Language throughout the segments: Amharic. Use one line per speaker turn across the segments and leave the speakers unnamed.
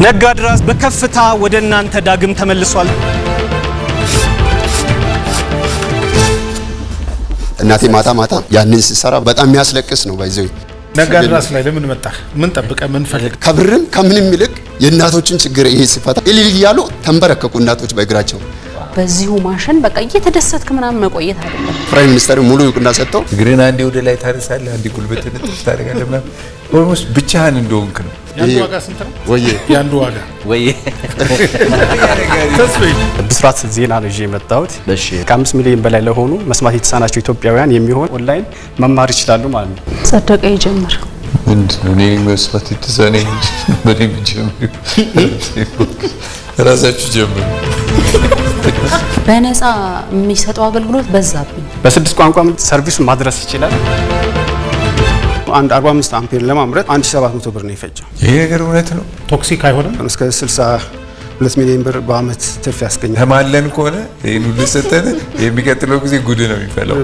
ነጋድራስ በከፍታ ወደ እናንተ ዳግም ተመልሷል።
እናቴ ማታ ያንን ሲሰራ በጣም የሚያስለቅስ ነው ባይዘው
ነጋድራስ ላይ ለምን መጣ ምን ጠብቀ ምን ፈልግ
ከብርም ከምንም ይልቅ የእናቶችን ችግር ይሄ ሲፈታ እልል ያሉ ተንበረከኩ እናቶች በእግራቸው
በዚሁ ማሽን በቃ እየተደሰትክ ምናምን መቆየት አይደለም
ፕራይም ሚኒስተር ሙሉ ይቁና ሰጥተው
ግሬና አንዴ ወደ ላይ ታርሳለህ አንዴ ጉልበትን ታረጋለህ ማለት ኦልሞስት ብቻህን እንደሆንክ ነው
ያንዱ ዋጋ ስንት ነው
ወዬ
ያንዱ ዋጋ
ወዬ
ተስፋዬ
ብስራት ዜና ነው የመጣሁት እሺ ከ5 ሚሊዮን በላይ ለሆኑ መስማት የተሳናቸው ኢትዮጵያውያን የሚሆን ኦንላይን መማር ይችላሉ ማለት ነው
ጸደቀ ይጀምር
እኔ መስማት የተሳነኝ ምንም ጀምሩ ራሳችሁ ጀምሩ
በነፃ የሚሰጠው አገልግሎት በዛብኝ
በ6 ቋንቋ ሰርቪሱን ማድረስ ይችላል አንድ 45 አምፔር ለማምረት 1700 ብር ነው የፈጀው
ይሄ ነገር እውነት ነው
ቶክሲክ አይሆንም
እስከ 62 ሚሊዮን ብር በአመት ትርፍ ያስገኛል
ተማለን ከሆነ ይሄን ሁሉ ሰጠን የሚቀጥለው ጊዜ ጉድ ነው የሚፈለው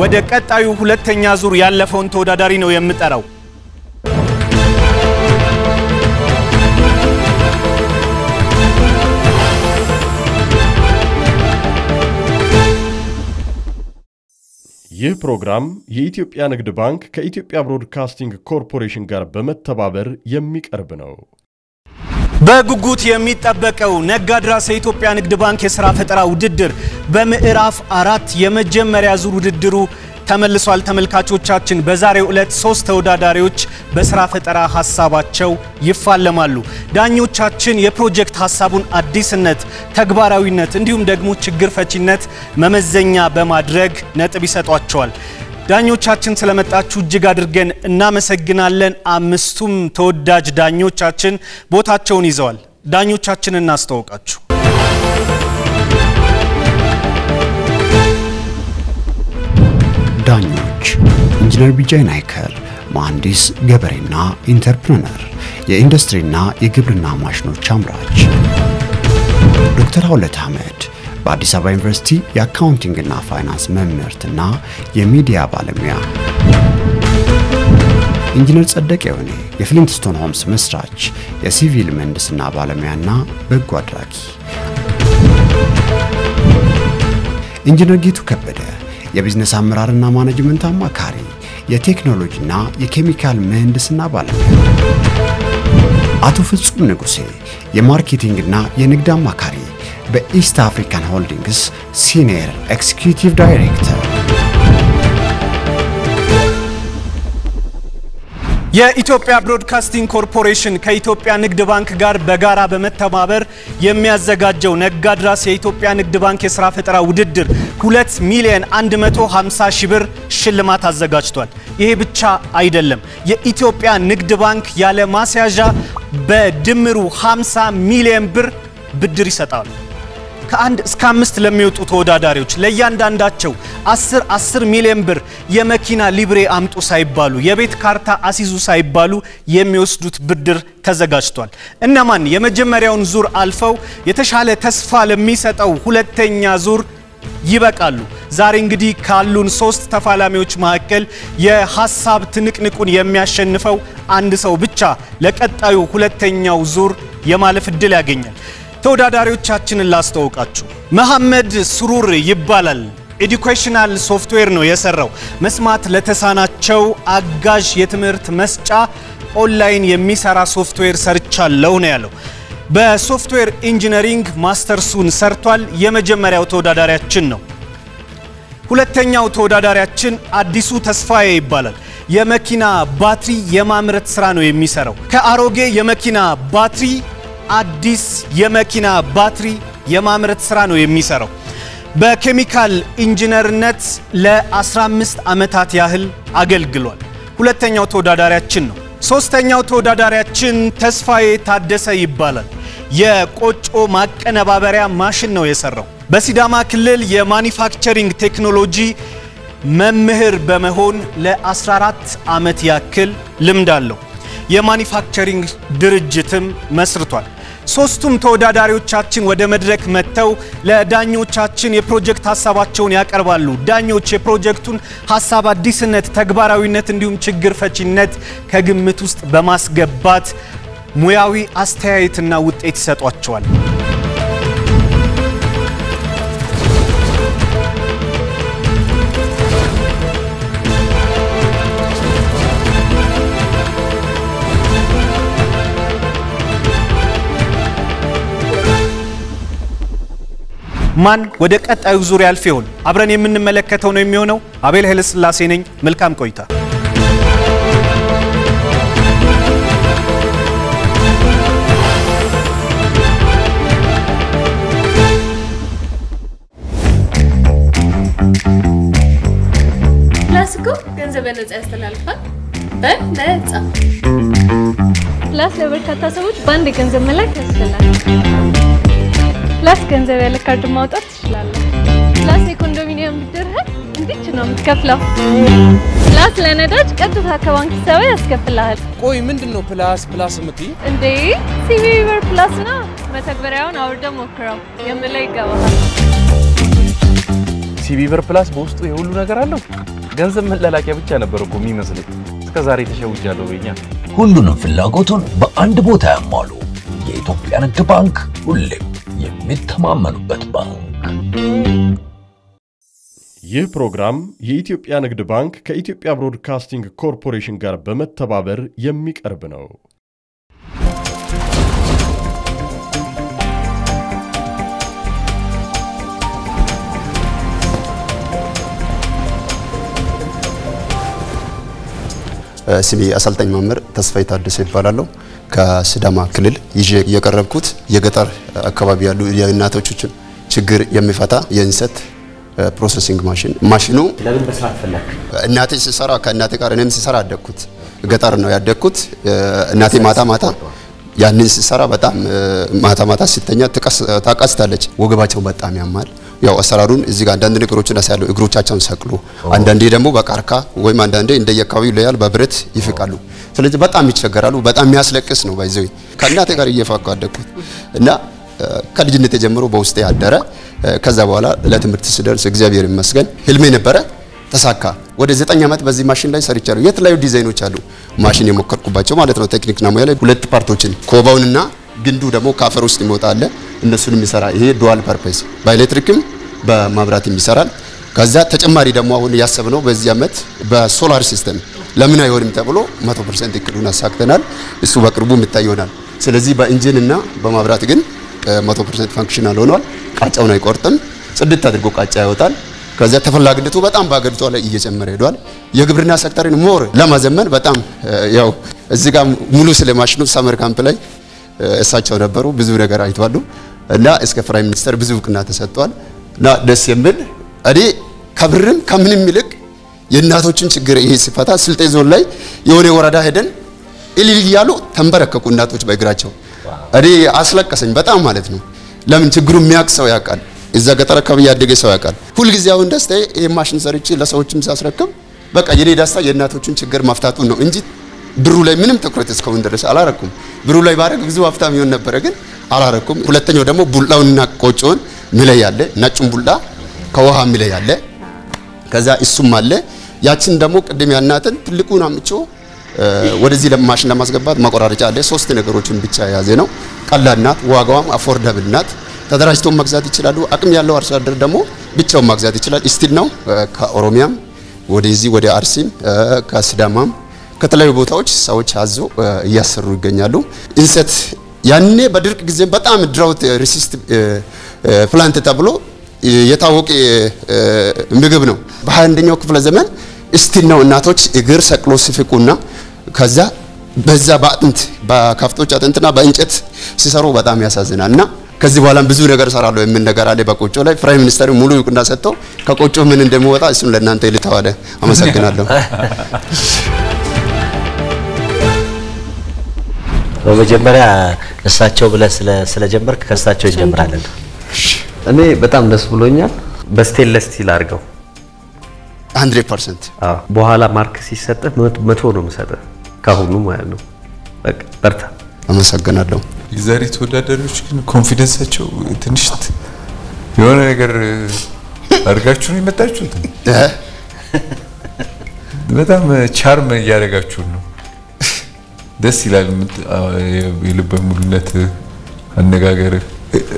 ወደ ቀጣዩ ሁለተኛ ዙር ያለፈውን ተወዳዳሪ ነው የምጠራው
ይህ ፕሮግራም የኢትዮጵያ ንግድ ባንክ ከኢትዮጵያ ብሮድካስቲንግ ኮርፖሬሽን ጋር በመተባበር የሚቀርብ ነው።
በጉጉት የሚጠበቀው ነጋድራስ የኢትዮጵያ ንግድ ባንክ የሥራ ፈጠራ ውድድር በምዕራፍ 4 የመጀመሪያ ዙር ውድድሩ ተመልሷል ተመልካቾቻችን በዛሬው ዕለት 3 ተወዳዳሪዎች በሥራ ፈጠራ ሐሳባቸው ይፋለማሉ ዳኞቻችን የፕሮጀክት ሐሳቡን አዲስነት ተግባራዊነት እንዲሁም ደግሞ ችግር ፈቺነት መመዘኛ በማድረግ ነጥብ ይሰጧቸዋል ዳኞቻችን ስለመጣችሁ እጅግ አድርገን እናመሰግናለን አምስቱም ተወዳጅ ዳኞቻችን ቦታቸውን ይዘዋል ዳኞቻችንን እናስተዋውቃችሁ
ዳኞች ኢንጂነር ቢጃይ ናይከር መሐንዲስ ገበሬና ኢንተርፕረነር የኢንዱስትሪና የግብርና ማሽኖች አምራች ዶክተር አውለት አህመድ በአዲስ አበባ ዩኒቨርሲቲ የአካውንቲንግና ፋይናንስ መምህርትና የሚዲያ ባለሙያ ኢንጂነር ጸደቀ የሆነ የፍሊንትስቶን ሆምስ መስራች የሲቪል ምህንድስና ባለሙያና በጎ አድራጊ ኢንጂነር ጌቱ ከበደ የቢዝነስ አመራርና ማኔጅመንት አማካሪ የቴክኖሎጂና የኬሚካል ምህንድስና ባለሙያ አቶ ፍጹም ንጉሴ የማርኬቲንግና የንግድ አማካሪ በኢስት አፍሪካን ሆልዲንግስ ሲኒየር ኤክስኪዩቲቭ ዳይሬክተር
የኢትዮጵያ ብሮድካስቲንግ ኮርፖሬሽን ከኢትዮጵያ ንግድ ባንክ ጋር በጋራ በመተባበር የሚያዘጋጀው ነጋድራስ የኢትዮጵያ ንግድ ባንክ የሥራ ፈጠራ ውድድር 2 ሚሊዮን 150 ሺህ ብር ሽልማት አዘጋጅቷል ይሄ ብቻ አይደለም የኢትዮጵያ ንግድ ባንክ ያለ ማስያዣ በድምሩ 50 ሚሊዮን ብር ብድር ይሰጣል ከአንድ እስከ 5 ለሚወጡ ተወዳዳሪዎች ለያንዳንዳቸው 10 ሚሊዮን ብር የመኪና ሊብሬ አምጡ ሳይባሉ የቤት ካርታ አሲዙ ሳይባሉ የሚወስዱት ብድር ተዘጋጅቷል እነማን የመጀመሪያውን ዙር አልፈው የተሻለ ተስፋ ለሚሰጠው ሁለተኛ ዙር ይበቃሉ ዛሬ እንግዲህ ካሉን 3 ተፋላሚዎች መካከል የሐሳብ ትንቅንቁን የሚያሸንፈው አንድ ሰው ብቻ ለቀጣዩ ሁለተኛው ዙር የማለፍ ዕድል ያገኛል ተወዳዳሪዎቻችንን ላስተዋውቃችሁ መሐመድ ሱሩር ይባላል ኤዱኬሽናል ሶፍትዌር ነው የሰራው መስማት ለተሳናቸው አጋዥ የትምህርት መስጫ ኦንላይን የሚሰራ ሶፍትዌር ሰርቻለሁ ነው ያለው በሶፍትዌር ኢንጂነሪንግ ማስተርሱን ሰርቷል የመጀመሪያው ተወዳዳሪያችን ነው ሁለተኛው ተወዳዳሪያችን አዲሱ ተስፋዬ ይባላል የመኪና ባትሪ የማምረት ስራ ነው የሚሰራው ከአሮጌ የመኪና ባትሪ አዲስ የመኪና ባትሪ የማምረት ስራ ነው የሚሰራው በኬሚካል ኢንጂነርነት ለ15 አመታት ያህል አገልግሏል ሁለተኛው ተወዳዳሪያችን ነው ሶስተኛው ተወዳዳሪያችን ተስፋዬ ታደሰ ይባላል የቆጮ ማቀነባበሪያ ማሽን ነው የሰራው በሲዳማ ክልል የማኒፋክቸሪንግ ቴክኖሎጂ መምህር በመሆን ለ14 አመት ያክል ልምድ አለው የማኒፋክቸሪንግ ድርጅትም መስርቷል ሶስቱም ተወዳዳሪዎቻችን ወደ መድረክ መተው ለዳኞቻችን የፕሮጀክት ሐሳባቸውን ያቀርባሉ ዳኞች የፕሮጀክቱን ሐሳብ አዲስነት ተግባራዊነት እንዲሁም ችግር ፈቺነት ከግምት ውስጥ በማስገባት ሙያዊ አስተያየትና ውጤት ይሰጧቸዋል። ማን ወደ ቀጣዩ ዙር ያልፍ ይሆን? አብረን የምንመለከተው ነው የሚሆነው። አቤል ኃይለ ሥላሴ ነኝ። መልካም ቆይታ።
ፕላስኮ ገንዘብ ነፃ ያስተላልፋል። በነፃ ፕላስ ለበርካታ ሰዎች በአንድ ገንዘብ መላክ ያስችላል። ፕላስ ገንዘብ ያለ ካርድ ማውጣት ትችላለህ። ፕላስ የኮንዶሚኒየም ብድርህን እንዴት ነው የምትከፍለው? ፕላስ ለነዳጅ ቀጥታ ከባንክ ሂሳብ ያስከፍልሃል።
ቆይ ምንድነው ፕላስ የምትይ?
እንዴ ሲቢ ብር ፕላስ ነው። መተግበሪያውን አውርደህ ሞክረው የምለው ይገባሃል።
ሲቢ ብር ፕላስ በውስጡ የሁሉ ነገር አለው። ገንዘብ መላላኪያ ብቻ ነበር እኮ የሚመስለኝ። እስከዛሬ ተሸውጃለሁ በእኛ።
ሁሉንም ፍላጎቱን በአንድ ቦታ ያሟሉ። የኢትዮጵያ ንግድ ባንክ ሁሌም የሚተማመኑበት ባንክ።
ይህ ፕሮግራም የኢትዮጵያ ንግድ ባንክ ከኢትዮጵያ ብሮድካስቲንግ ኮርፖሬሽን ጋር በመተባበር የሚቀርብ ነው።
ስሜ አሰልጣኝ መምህር ተስፋዬ ታደሰ ይባላል። ከሲዳማ ክልል ይዤ የቀረብኩት የገጠር አካባቢ ያሉ የእናቶችን ችግር የሚፈታ የእንሰት ፕሮሰሲንግ ማሽኑ
ለምን መስራት ፈለክ?
እናቴ ሲሰራ ከእናቴ ጋር እኔም ሲሰራ አደኩት። ገጠር ነው ያደኩት። እናቴ ማታ ያንን ሲሰራ በጣም ማታ ሲተኛ ታቃስታለች። ወገባቸው በጣም ያማል። ያው አሰራሩን እዚህ ጋር አንዳንድ ነገሮችን አሳያለሁ። እግሮቻቸውን ሰቅሎ አንዳንዴ ደግሞ በቃርካ ወይም አንዳንዴ እንደየካባቢው ለያል በብረት ይፍቃሉ። ስለዚህ በጣም ይቸገራሉ። በጣም የሚያስለቅስ ነው። ባይዘው ከእናቴ ጋር እየፋቀሁ አደኩት እና ከልጅነቴ ጀምሮ በውስጤ ያደረ። ከዛ በኋላ ለትምህርት ስደርስ እግዚአብሔር ይመስገን ህልሜ ነበረ፣ ተሳካ። ወደ 9 ዓመት በዚህ ማሽን ላይ ሰርቻለሁ። የተለያዩ ዲዛይኖች አሉ ማሽን የሞከርኩባቸው ማለት ነው። ቴክኒክና ሙያ ላይ ሁለት ፓርቶችን ኮባውንና ግንዱ ደግሞ ካፈር ውስጥ ይሞታል። እነሱንም ይሰራ። ይሄ ዱዋል ፐርፐስ በኤሌክትሪክም በማብራትም ይሰራል። ከዛ ተጨማሪ ደግሞ አሁን ያሰብነው በዚህ ዓመት በሶላር ሲስተም ለምን አይሆንም ተብሎ 100% እቅዱን አሳክተናል። እሱ በቅርቡ የሚታይ ይሆናል። ስለዚህ በኢንጂንና በማብራት ግን 100% ፋንክሽናል ሆኗል። ቃጫውን አይቆርጥም። ጽድት አድርጎ ቃጫ ያወጣል። ከዛ ተፈላጊነቱ በጣም በአገሪቷ ላይ እየጨመረ ሄዷል። የግብርና ሴክተርን ሞር ለማዘመን በጣም ያው እዚህ ጋር ሙሉ ስለማሽኑ ሰመር ካምፕ ላይ እሳቸው ነበሩ። ብዙ ነገር አይቷሉ እና እስከ ፕራይም ሚኒስተር ብዙ እውቅና ተሰጥቷል እና ደስ የሚል እኔ ከብርም ከምንም ይልቅ የእናቶችን ችግር ይሄ ሲፈታ ስልጤ ዞን ላይ የሆነ ወረዳ ሄደን እልል እያሉ ተንበረከኩ እናቶች በእግራቸው። እኔ አስለቀሰኝ በጣም ማለት ነው። ለምን ችግሩ የሚያውቅ ሰው ያውቃል። እዛ ገጠር አካባቢ ያደገ ሰው ያውቃል። ሁሉ ጊዜ አሁን ደስታዬ ይሄ ማሽን ሰርቼ ለሰዎችም ሳስረክብ በቃ የኔ ደስታ የእናቶችን ችግር መፍታቱን ነው እንጂ ብሩ ላይ ምንም ትኩረት እስካሁን ድረስ አላረኩም። ብሩ ላይ ባረግ ብዙ ሀብታም ይሆን ነበር ግን አላረኩም። ሁለተኛው ደግሞ ቡላውንና ቆጮን ሚለይ ያለ ነጩን ቡላ ከውሃ ሚለይ ያለ ከዛ እሱም አለ። ያችን ደግሞ ቅድም ያናትን ትልቁን አምጮ ወደዚህ ለማሽን ለማስገባት ማቆራረጫ አለ። 3 ነገሮችን ብቻ ያዘ ነው። ቀላል ናት፣ ዋጋዋም አፎርዳብል ናት። ተደራጅቶ መግዛት ይችላሉ። አቅም ያለው አርሶ አደር ደግሞ ብቻውን መግዛት ይችላል። ስቲል ነው ከኦሮሚያም ወደዚህ ወደ አርሲም ከሲዳማም ከተለያዩ ቦታዎች ሰዎች አዞ እያሰሩ ይገኛሉ። እንሰት ያኔ በድርቅ ጊዜ በጣም ድራውት ሬሲስት ፕላንት ተብሎ የታወቀ ምግብ ነው። በ21ኛው ክፍለ ዘመን ስቲል ነው እናቶች እግር ሰቅሎ ሲፍቁና ከዛ በዛ በአጥንት በከፍቶች አጥንትና በእንጨት ሲሰሩ በጣም ያሳዝናልና ከዚህ በኋላም ብዙ ነገር ሰራለሁ የምን ነገር አለ። በቆጮ ላይ ፕራይም ሚኒስተር ሙሉ ይቁና ሰጥተው ከቆጮ ምን እንደሚወጣ እሱን ለእናንተ ይልታዋለ። አመሰግናለሁ።
በመጀመሪያ እሳቸው ብለ ስለጀመርክ ከእሳቸው እንጀምራለን።
እኔ በጣም ደስ ብሎኛል። በስቴንለስ ስቲል አድርገው
100%።
በኋላ ማርክ ሲሰጥህ 100 ነው የምሰጥህ ካሁኑ ማለት ነው። በቃ በርታ።
አመሰግናለሁ።
የዛሬ ተወዳዳሪዎች ግን ኮንፊደንሳቸው ትንሽ የሆነ ነገር አድርጋችሁ ነው የመጣችሁት። በጣም ቻርም እያደረጋችሁ ነው። ደስ ይላል የልበ ሙሉነት አነጋገር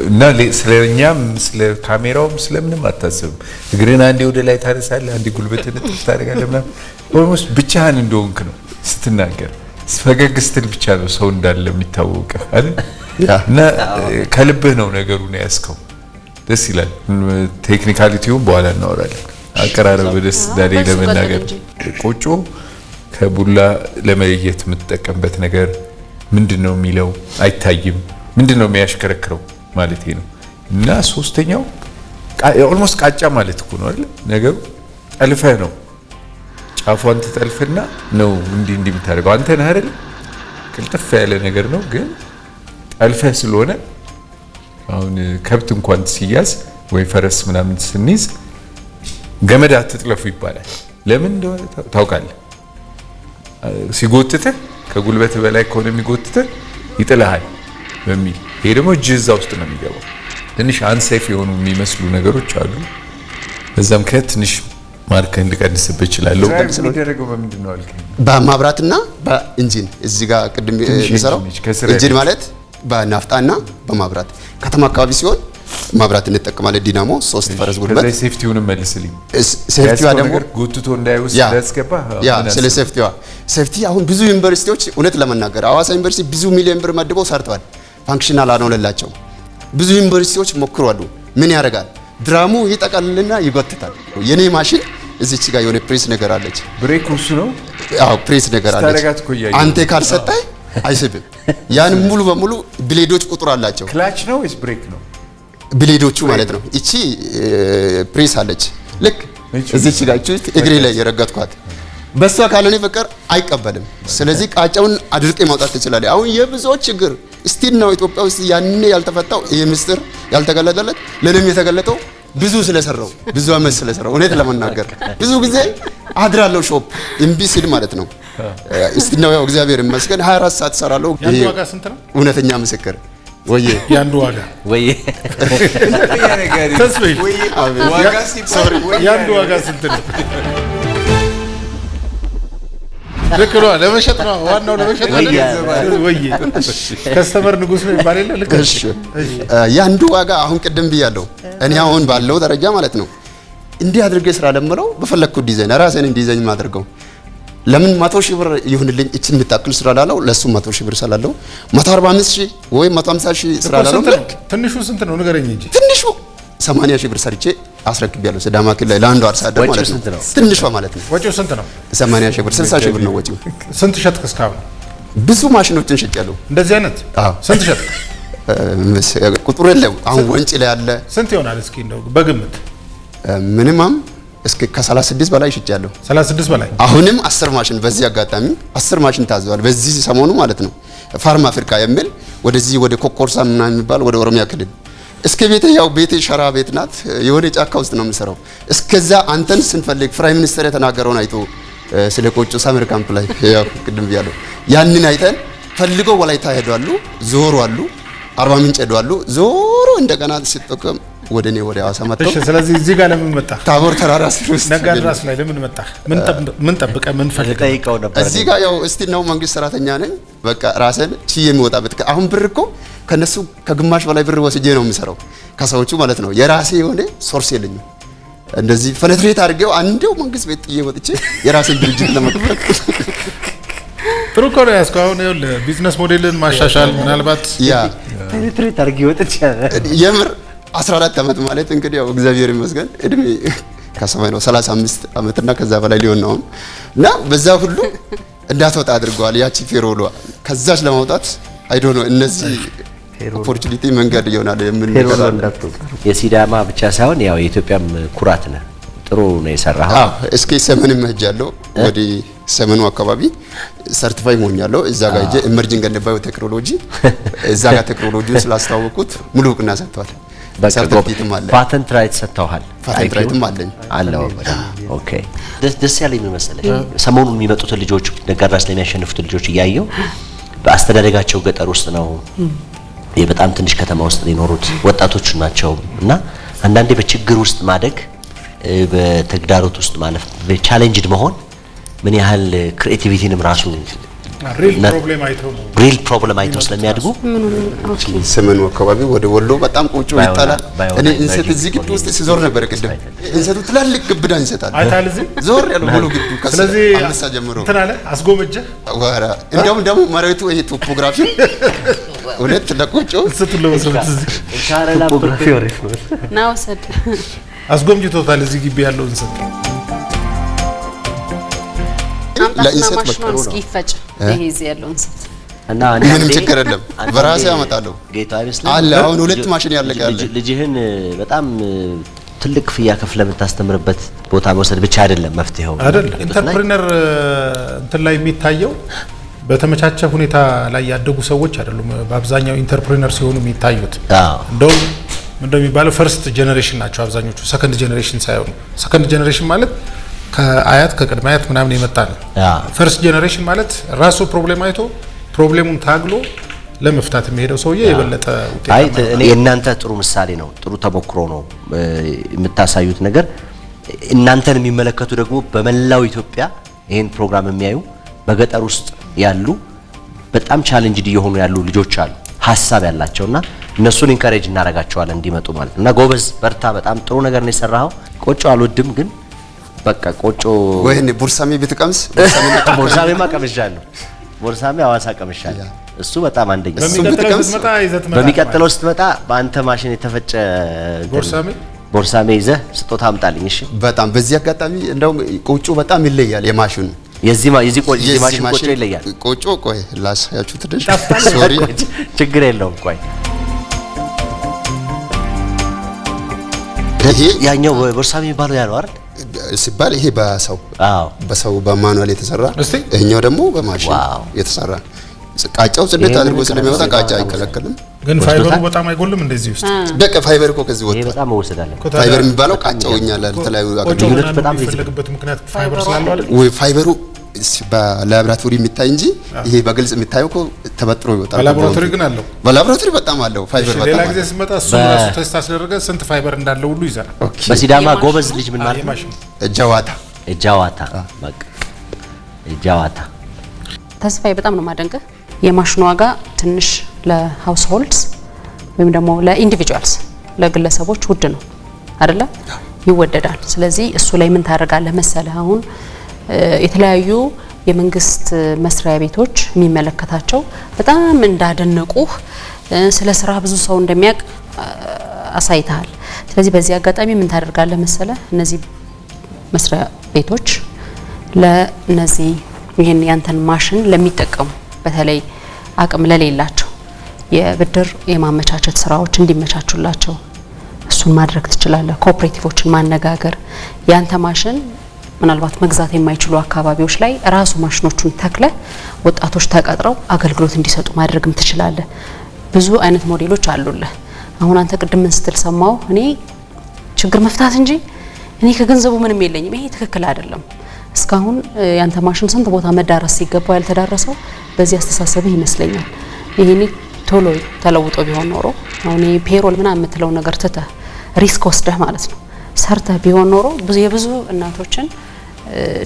እና ስለኛም ስለ ካሜራውም ስለምንም አታስብም። እግርን አንዴ ወደ ላይ ታነሳለህ፣ አንዴ ጉልበትን ጥፍ ታደርጋለህ ምናምን ኦልሞስት ብቻህን እንደሆንክ ነው ስትናገር። ፈገግ ስትል ብቻ ነው ሰው እንዳለ የሚታወቀው አይደል? እና ከልብህ ነው ነገሩን ያስከው። ደስ ይላል። ቴክኒካሊቲውን በኋላ እናወራለን። አቀራረብ ደስ ዳሌ ለመናገር ቆጮ ከቡላ ለመለየት የምትጠቀምበት ነገር ምንድነው የሚለው አይታይም። ምንድነው የሚያሽከረክረው ማለት ነው። እና ሶስተኛው ኦልሞስት ቃጫ ማለት እኮ ነው አይደል? ነገሩ ጠልፈህ ነው ጫፏን ተጠልፈና ነው እንዲህ የምታደርገው አንተ ነህ አይደል? ቅልጥፍ ያለ ነገር ነው ግን ጠልፈህ ስለሆነ አሁን ከብት እንኳን ሲያዝ ወይ ፈረስ ምናምን ስንይዝ ገመድ አትጥለፉ ይባላል። ለምን እንደሆነ ታውቃለህ? ሲጎትተ ከጉልበት በላይ ከሆነ የሚጎትተ ይጥልሃል በሚል ይሄ ደግሞ እጅዛ ውስጥ ነው የሚገባው። ትንሽ አንሴፍ የሆኑ የሚመስሉ ነገሮች አሉ። በዛም ከትንሽ ማርከን እንድቀንስበት ይችላል። የሚደረገው በምንድን ነው አልከኝ?
በማብራትና በኢንጂን እዚህ ጋር ቅድም የሚሰራው ኢንጂን ማለት በናፍጣና በማብራት ከተማ አካባቢ ሲሆን ማብራት እንጠቀማለን። ዲናሞ 3 ፈረስ ጉልበት።
ከዛ ሴፍቲውን መልስልኝ።
ሴፍቲዋ ደግሞ
ጎትቶ እንዳይወስድ ያስገባ።
ስለ ሴፍቲዋ አሁን ብዙ ዩኒቨርሲቲዎች እውነት ለመናገር ሐዋሳ ዩኒቨርሲቲ ብዙ ሚሊዮን ብር መድበው ሰርተዋል። ፋንክሽናል አልሆነላቸው። ብዙ ዩኒቨርሲቲዎች ሞክሯሉ። ምን ያደርጋል? ድራሙ ይጠቀልልና ይጎትታል። የኔ ማሽን እዚች ጋር የሆነ ፕሬስ ነገር አለች።
ብሬክ ውስጥ ነው።
አዎ ፕሬስ ነገር አለች። አንተ ካልሰጠህ አይስብም። ያን ሙሉ በሙሉ ብሌዶች ቁጥር አላቸው።
ክላች ነው ወይስ ብሬክ ነው?
ብሌዶቹ ማለት ነው። እቺ ፕሬስ አለች። ልክ እዚች ጋር እግሬ ላይ የረገጥኳት በሷ ካልሆነ በቀር አይቀበልም። ስለዚህ ቃጫውን አድርቄ ማውጣት ትችላለህ። አሁን የብዙዎች ችግር ስቲል ነው ኢትዮጵያ ውስጥ ያኔ ያልተፈታው ይሄ ምስጢር ያልተገለጠለት ለኔም የተገለጠው ብዙ ስለሰራው ብዙ አመት ስለሰራው እውነት ለመናገር ብዙ ጊዜ አድራለሁ ሾፕ እምቢ ሲል ማለት ነው። ስቲል ነው ያው እግዚአብሔር ይመስገን 24 ሰዓት ሰራለሁ።
ያንዱ ዋጋ ስንት ነው?
እውነተኛ ምስክር ወዬ
ያንዱ ዋጋ
ወዬ
ተስፋዬ ዋጋ ሲባል ያንዱ ዋጋ ስንት ነው? ልክ ነው ለመሸጥ ነው ዋናው ለመሸጥ ነው። ወዬ ከስተመር ንጉስ ነው ይባል የለ ልክ እሺ።
ያንዱ ዋጋ አሁን ቅድም ብያለሁ። እኔ አሁን ባለው ደረጃ ማለት ነው እንዲህ አድርጌ ስራ ለምለው በፈለኩት ዲዛይን ራሴን ዲዛይን ማድርገው ለምን 100 ሺህ ብር ይሁንልኝ እቺን የምታክል ስራ ላለው ለሱ 100 ሺህ ብር ሰላለው 145 ሺህ ወይ 150 ሺህ ስራ ላለው
ትንሹ ስንት ነው ንገረኝ እንጂ
ትንሹ 80 ሺህ ብር ሰርቼ አስረክብያለሁ። ሲዳማ ክልል ላይ ለአንዱ አርሶ አደር ማለት ነው። ትንሿ ማለት ነው።
ወጪው ስንት ነው?
80 ሺህ ብር 60 ሺህ ብር ነው ወጪው።
ስንት ሸጥክ እስካሁን?
ብዙ ማሽኖችን ሸጫለሁ።
እንደዚህ አይነት ስንት ሸጥክ?
ቁጥሩ የለም። አሁን ወንጭ ላይ ያለ
ስንት ይሆናል እስኪ እንደው በግምት?
ሚኒመም እስከ ከ36 በላይ ሽጫለሁ።
36 በላይ።
አሁንም 10 ማሽን በዚህ አጋጣሚ 10 ማሽን ታዘዋል። በዚህ ሰሞኑ ማለት ነው ፋርማ አፍሪካ የሚል ወደዚህ ወደ ኮኮርሳ ምናምን የሚባል ወደ ኦሮሚያ ክልል እስከ ቤቴ ያው ቤቴ ሸራ ቤት ናት። የሆነ ጫካ ውስጥ ነው የምሰራው። እስከዛ አንተን ስንፈልግ ፕራይም ሚኒስተር የተናገረውን አይቶ ስለ ቆጮ ሳመር ካምፕ ላይ ያው ቅድም ብያለሁ። ያንን አይተን ፈልገው ወላይታ ሄዷሉ፣ ዞሮ አሉ፣ አርባ ምንጭ ሄዷሉ፣ ዞሮ እንደገና ሲጠቀም ወደኔ ወደ ሐዋሳ መጣሁ።
እሺ ስለዚህ እዚህ ጋር ለምን መጣ?
ታቦር ተራራ ስር ውስጥ
ነጋድራስ ላይ ለምን መጣ? ምን ጠብቀ ምን ፈልገህ
ጠይቀው ነበር?
እዚህ ጋር ያው እስቲ ነው መንግስት ሰራተኛ ነኝ። በቃ ራስን ቺ የሚወጣበት አሁን ብር እኮ ከነሱ ከግማሽ በላይ ብር ወስጄ ነው የምሰራው ከሰዎቹ ማለት ነው። የራሴ የሆነ ሶርስ የለኝም። እንደዚህ ፈነትሬት አድርጌው አንዴው መንግስት ቤት ጥዬ ወጥቼ የራሴን ድርጅት ለመክፈት
ጥሩ እኮ ነው ያስከው። አሁን ይኸውልህ ቢዝነስ ሞዴልን ማሻሻል ምናልባት
ያ
ፈነትሬት አድርጌ ወጥቼ
የምር 14 አመት ማለት እንግዲህ ያው እግዚአብሔር ይመስገን እድሜ ከሰማይ ነው 35 አመትና ከዛ በላይ ሊሆን ነው እና በዛ ሁሉ እንዳትወጣ አድርገዋል። ያቺ ፌሮሎ ከዛች ለማውጣት አይ ዶንት ኖ እነዚህ ኦፖርቹኒቲ መንገድ ይሆናል የምንገራለን።
የሲዳማ ብቻ ሳይሆን ያው የኢትዮጵያም ኩራት ነው። ጥሩ ነው የሰራኸው።
እስኪ ሰመንም ሄጃለሁ። ወደ ሰመኑ አካባቢ ሰርቲፋይ ሆኛለሁ። እዛ ጋር ሄጄ ኢመርጂንግ ኤንድ ባዮ ቴክኖሎጂ እዛ ጋር ቴክኖሎጂውን ስላስተዋወቁት ሙሉ እውቅና ሰጥተዋል። ሰርቲፊኬትም አለ።
ፓተንት ራይት ሰጥተዋል።
ፓተንት ራይትም አለኝ
አለው። ኦኬ ደስ ያለኝ ምን መሰለህ? ሰሞኑን የሚመጡት ልጆች ነጋድራስ ላይ የሚያሸንፉት ልጆች እያየው በአስተዳደጋቸው ገጠር ውስጥ ነው በጣም ትንሽ ከተማ ውስጥ የኖሩት ወጣቶች ናቸው እና አንዳንዴ በችግር ውስጥ ማደግ በተግዳሮት ውስጥ ማለፍ በቻሌንጅድ መሆን ምን ያህል ክሬቲቪቲንም ራሱ ሪል ፕሮብሌም አይተው ስለሚያድጉ
ሰመኑ አካባቢ ወደ ወሎ በጣም ቆጮ ይጣላል። እኔ እንሰት እዚህ ግቢ ውስጥ ሲዞር ነበር ቅድም እንሰቱ ትላልቅ ግብዳ እንሰታል ዞር ያለው ሙሉ ግቢ
ስለዚህ
አንሳ ጀምሮ
እንተናለ አስጎመጀ
ወራ እንደውም ደግሞ መሬቱ ይሄ ቶፖግራፊ ሁለት ለቆጮ
እንሰቱ ለመስራት
ቶፖግራፊ አሪፍ ነው
ነው ሰድ
አስጎምጅቶታል እዚህ ግቢ ያለው እንሰት
ለኢንሰት
ማሽኖን እስኪፈጭ ይሄ እዚህ ያለው እንሰት
እና
ምንም ችግር የለም በራሴ ያመጣለሁ
ጌታ አይመስልም
አለ አሁን ሁለት ማሽን ያለቃል
ልጅህን በጣም ትልቅ ፍያ ከፍለ የምታስተምርበት ቦታ መውሰድ ብቻ አይደለም መፍትሄው
አይደል ኢንተርፕረነር እንትን ላይ የሚታየው በተመቻቸ ሁኔታ ላይ ያደጉ ሰዎች አይደሉም በአብዛኛው ኢንተርፕረነር ሲሆኑ የሚታዩት እንደውም እንደሚባለው ፈርስት ጀነሬሽን ናቸው አብዛኞቹ ሰከንድ ጀነሬሽን ሳይሆኑ ሰከንድ ጀነሬሽን ማለት ከአያት ከቅድመ አያት ምናምን የመጣ ነው ፈርስት ጀነሬሽን ማለት ራሱ ፕሮብሌም አይቶ ፕሮብሌሙን ታግሎ ለመፍታት የሚሄደው ሰውዬ የበለጠ ውጤት
አይ እናንተ ጥሩ ምሳሌ ነው ጥሩ ተሞክሮ ነው የምታሳዩት ነገር እናንተን የሚመለከቱ ደግሞ በመላው ኢትዮጵያ ይሄን ፕሮግራም የሚያዩ በገጠር ውስጥ ያሉ በጣም ቻሌንጅ እየሆኑ ያሉ ልጆች አሉ ሐሳብ ያላቸውና እነሱን ኢንካሬጅ እናረጋቸዋለን እንዲመጡ ማለት እና ጎበዝ በርታ በጣም ጥሩ ነገር ነው የሰራው ቆጮ አልወድም ግን በቃ ቆጮ
ወይኔ ቦርሳሜ ቤትቀምስ
ቦርሳሜ ማቀምሻለሁ ቦርሳሜ አዋሳ ቀምሻለሁ እሱ በጣም አንደኛ በሚቀጥለው ስትመጣ በአንተ ማሽን የተፈጨ ቦርሳሜ ይዘህ ስጦታ አምጣልኝ እሺ
በጣም በዚህ አጋጣሚ እንደውም ቆጮ በጣም ይለያል የማሽኑ
የዚህ ማሽን ቆጮ ይለያል
ቆጮ ቆይ ላሳያችሁ ትንሽ ሶሪ
ችግር የለውም ቆይ ይሄ ያኛው ቦርሳሜ የሚባለው ያለው አይደል
ሲባል ይሄ በሰው በማኑዋል የተሰራ እኛው ደግሞ በማሽን የተሰራ ቃጫው ጽድት አድርጎ ስለሚወጣ ቃጫ አይከለከልም
ግን ፋይበሩ በጣም አይጎልም እንደዚህ ውስጥ
በቃ ፋይበር እኮ ከዚህ ወጣ
በጣም ወሰዳለ
ፋይበር የሚባለው ቃጫውኛ ለተለያዩ
አገልግሎት በጣም
ይፈልግበት ምክንያት ፋይበር ስላለው አይደል
ወይ ፋይበሩ በላብራቶሪ የሚታይ እንጂ ይሄ በግልጽ የሚታየው እኮ ተበጥሮ ይወጣል
በላብራቶሪ ግን አለው
በላብራቶሪ በጣም አለው ፋይበር በጣም
ሌላ ጊዜ ሲመጣ እሱ ራሱ ቴስት አስደረገ ስንት ፋይበር እንዳለው ሁሉ ይዘራል
በሲዳማ ጎበዝ ልጅ ምን ማለት ነው እጃዋታ በቃ እጃዋታ
ተስፋዬ በጣም ነው ማደንቀህ የማሽኑ ዋጋ ትንሽ ለሃውስሆልድስ ወይም ደግሞ ለኢንዲቪጁዋልስ ለግለሰቦች ውድ ነው አይደለ ይወደዳል ስለዚህ እሱ ላይ ምን ታደርጋለህ መሰለህ አሁን የተለያዩ የመንግስት መስሪያ ቤቶች የሚመለከታቸው በጣም እንዳደነቁህ ስለ ስራ ብዙ ሰው እንደሚያቅ አሳይተሃል ስለዚህ በዚህ አጋጣሚ ምን ታደርጋለህ መሰለህ እነዚህ መስሪያ ቤቶች ለነዚህ ይሄን ያንተን ማሽን ለሚጠቀሙ በተለይ አቅም ለሌላቸው የብድር የማመቻቸት ስራዎች እንዲመቻቹላቸው እሱን ማድረግ ትችላለህ ኮኦፕሬቲቮችን ማነጋገር ያንተ ማሽን ምናልባት መግዛት የማይችሉ አካባቢዎች ላይ ራሱ ማሽኖቹን ተክለ ወጣቶች ተቀጥረው አገልግሎት እንዲሰጡ ማድረግም ትችላለህ ብዙ አይነት ሞዴሎች አሉልህ አሁን አንተ ቅድም ስትል ሰማው እኔ ችግር መፍታት እንጂ እኔ ከገንዘቡ ምንም የለኝም ይሄ ትክክል አይደለም እስካሁን ያንተ ማሽን ስንት ቦታ መዳረስ ሲገባው ያልተዳረሰው በዚህ አስተሳሰብህ ይመስለኛል ይሄኔ ቶሎ ተለውጦ ቢሆን ኖሮ አሁን ፔሮል ምናምን የምትለው ነገር ትተህ ሪስክ ወስደህ ማለት ነው ሰርተህ ቢሆን ኖሮ የብዙ እናቶችን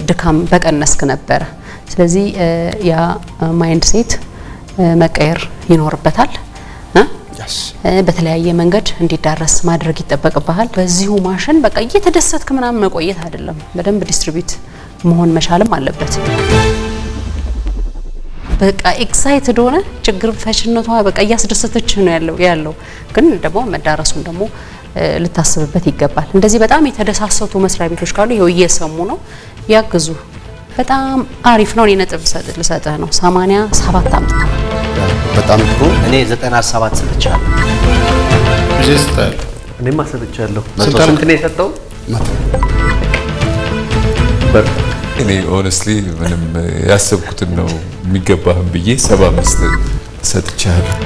ድካም በቀነስክ ነበር ስለዚህ ያ ማይንድ ሴት መቀየር ይኖርበታል በተለያየ መንገድ እንዲዳረስ ማድረግ ይተበቀባል በዚሁ ማሽን በቃ እየተደሰትክ ምናምን መቆየት አይደለም በደንብ ዲስትሪቢዩት መሆን መቻልም አለበት በቃ ኤክሳይትድ ሆነ ችግር ፈሽነቷ በቃ ያስደሰተች ነው ያለው ግን ደግሞ መዳረሱን ደግሞ ልታስብበት ይገባል እንደዚህ በጣም የተደሳሰቱ መስሪያ ቤቶች ካሉ ይሄው እየሰሙ ነው ያግዙ በጣም አሪፍ ነው እኔ ነጥብ ልሰጥህ ነው 87 አምጣ
በጣም ጥሩ
እኔ 97 ሰጥቻለሁ
ጀስታል
እኔማ ሰጥቻለሁ ስንት ነው የሰጠው
እኔ ሆነስትሊ ምንም ያሰብኩትን ነው የሚገባህም ብዬ 75 ሰጥቻለሁ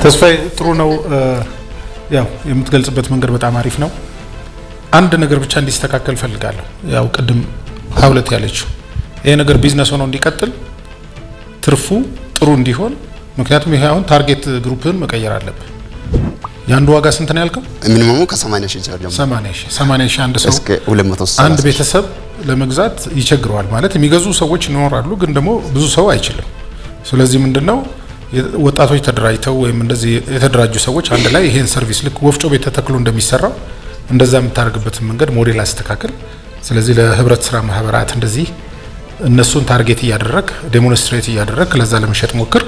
ተስፋዬ ጥሩ ነው ያው የምትገልጽበት መንገድ በጣም አሪፍ ነው አንድ ነገር ብቻ እንዲስተካከል ፈልጋለሁ ያው ቅድም ሀውለት ያለችው ይሄ ነገር ቢዝነስ ሆኖ እንዲቀጥል ትርፉ ጥሩ እንዲሆን ምክንያቱም ይሄ አሁን ታርጌት ግሩፕን መቀየር አለበት ያንዱ ዋጋ ስንት ነው ያልከው
ሚኒመሙ ከ80 ሺህ ጀምሮ
80 ሺህ አንድ ሰው
እስከ 230
አንድ ቤተሰብ ለመግዛት ይቸግረዋል ማለት የሚገዙ ሰዎች ይኖራሉ ግን ደግሞ ብዙ ሰው አይችልም ስለዚህ ምንድነው ወጣቶች ተደራጅተው ወይም እንደዚህ የተደራጁ ሰዎች አንድ ላይ ይሄን ሰርቪስ ልክ ወፍጮ ቤት ተተክሎ እንደሚሰራው እንደዛ የምታርግበት መንገድ ሞዴል አስተካክል ስለዚህ ለህብረት ስራ ማህበራት እንደዚህ እነሱን ታርጌት ያደረክ ዴሞንስትሬት ያደረክ ለዛ ለመሸጥ ሞክር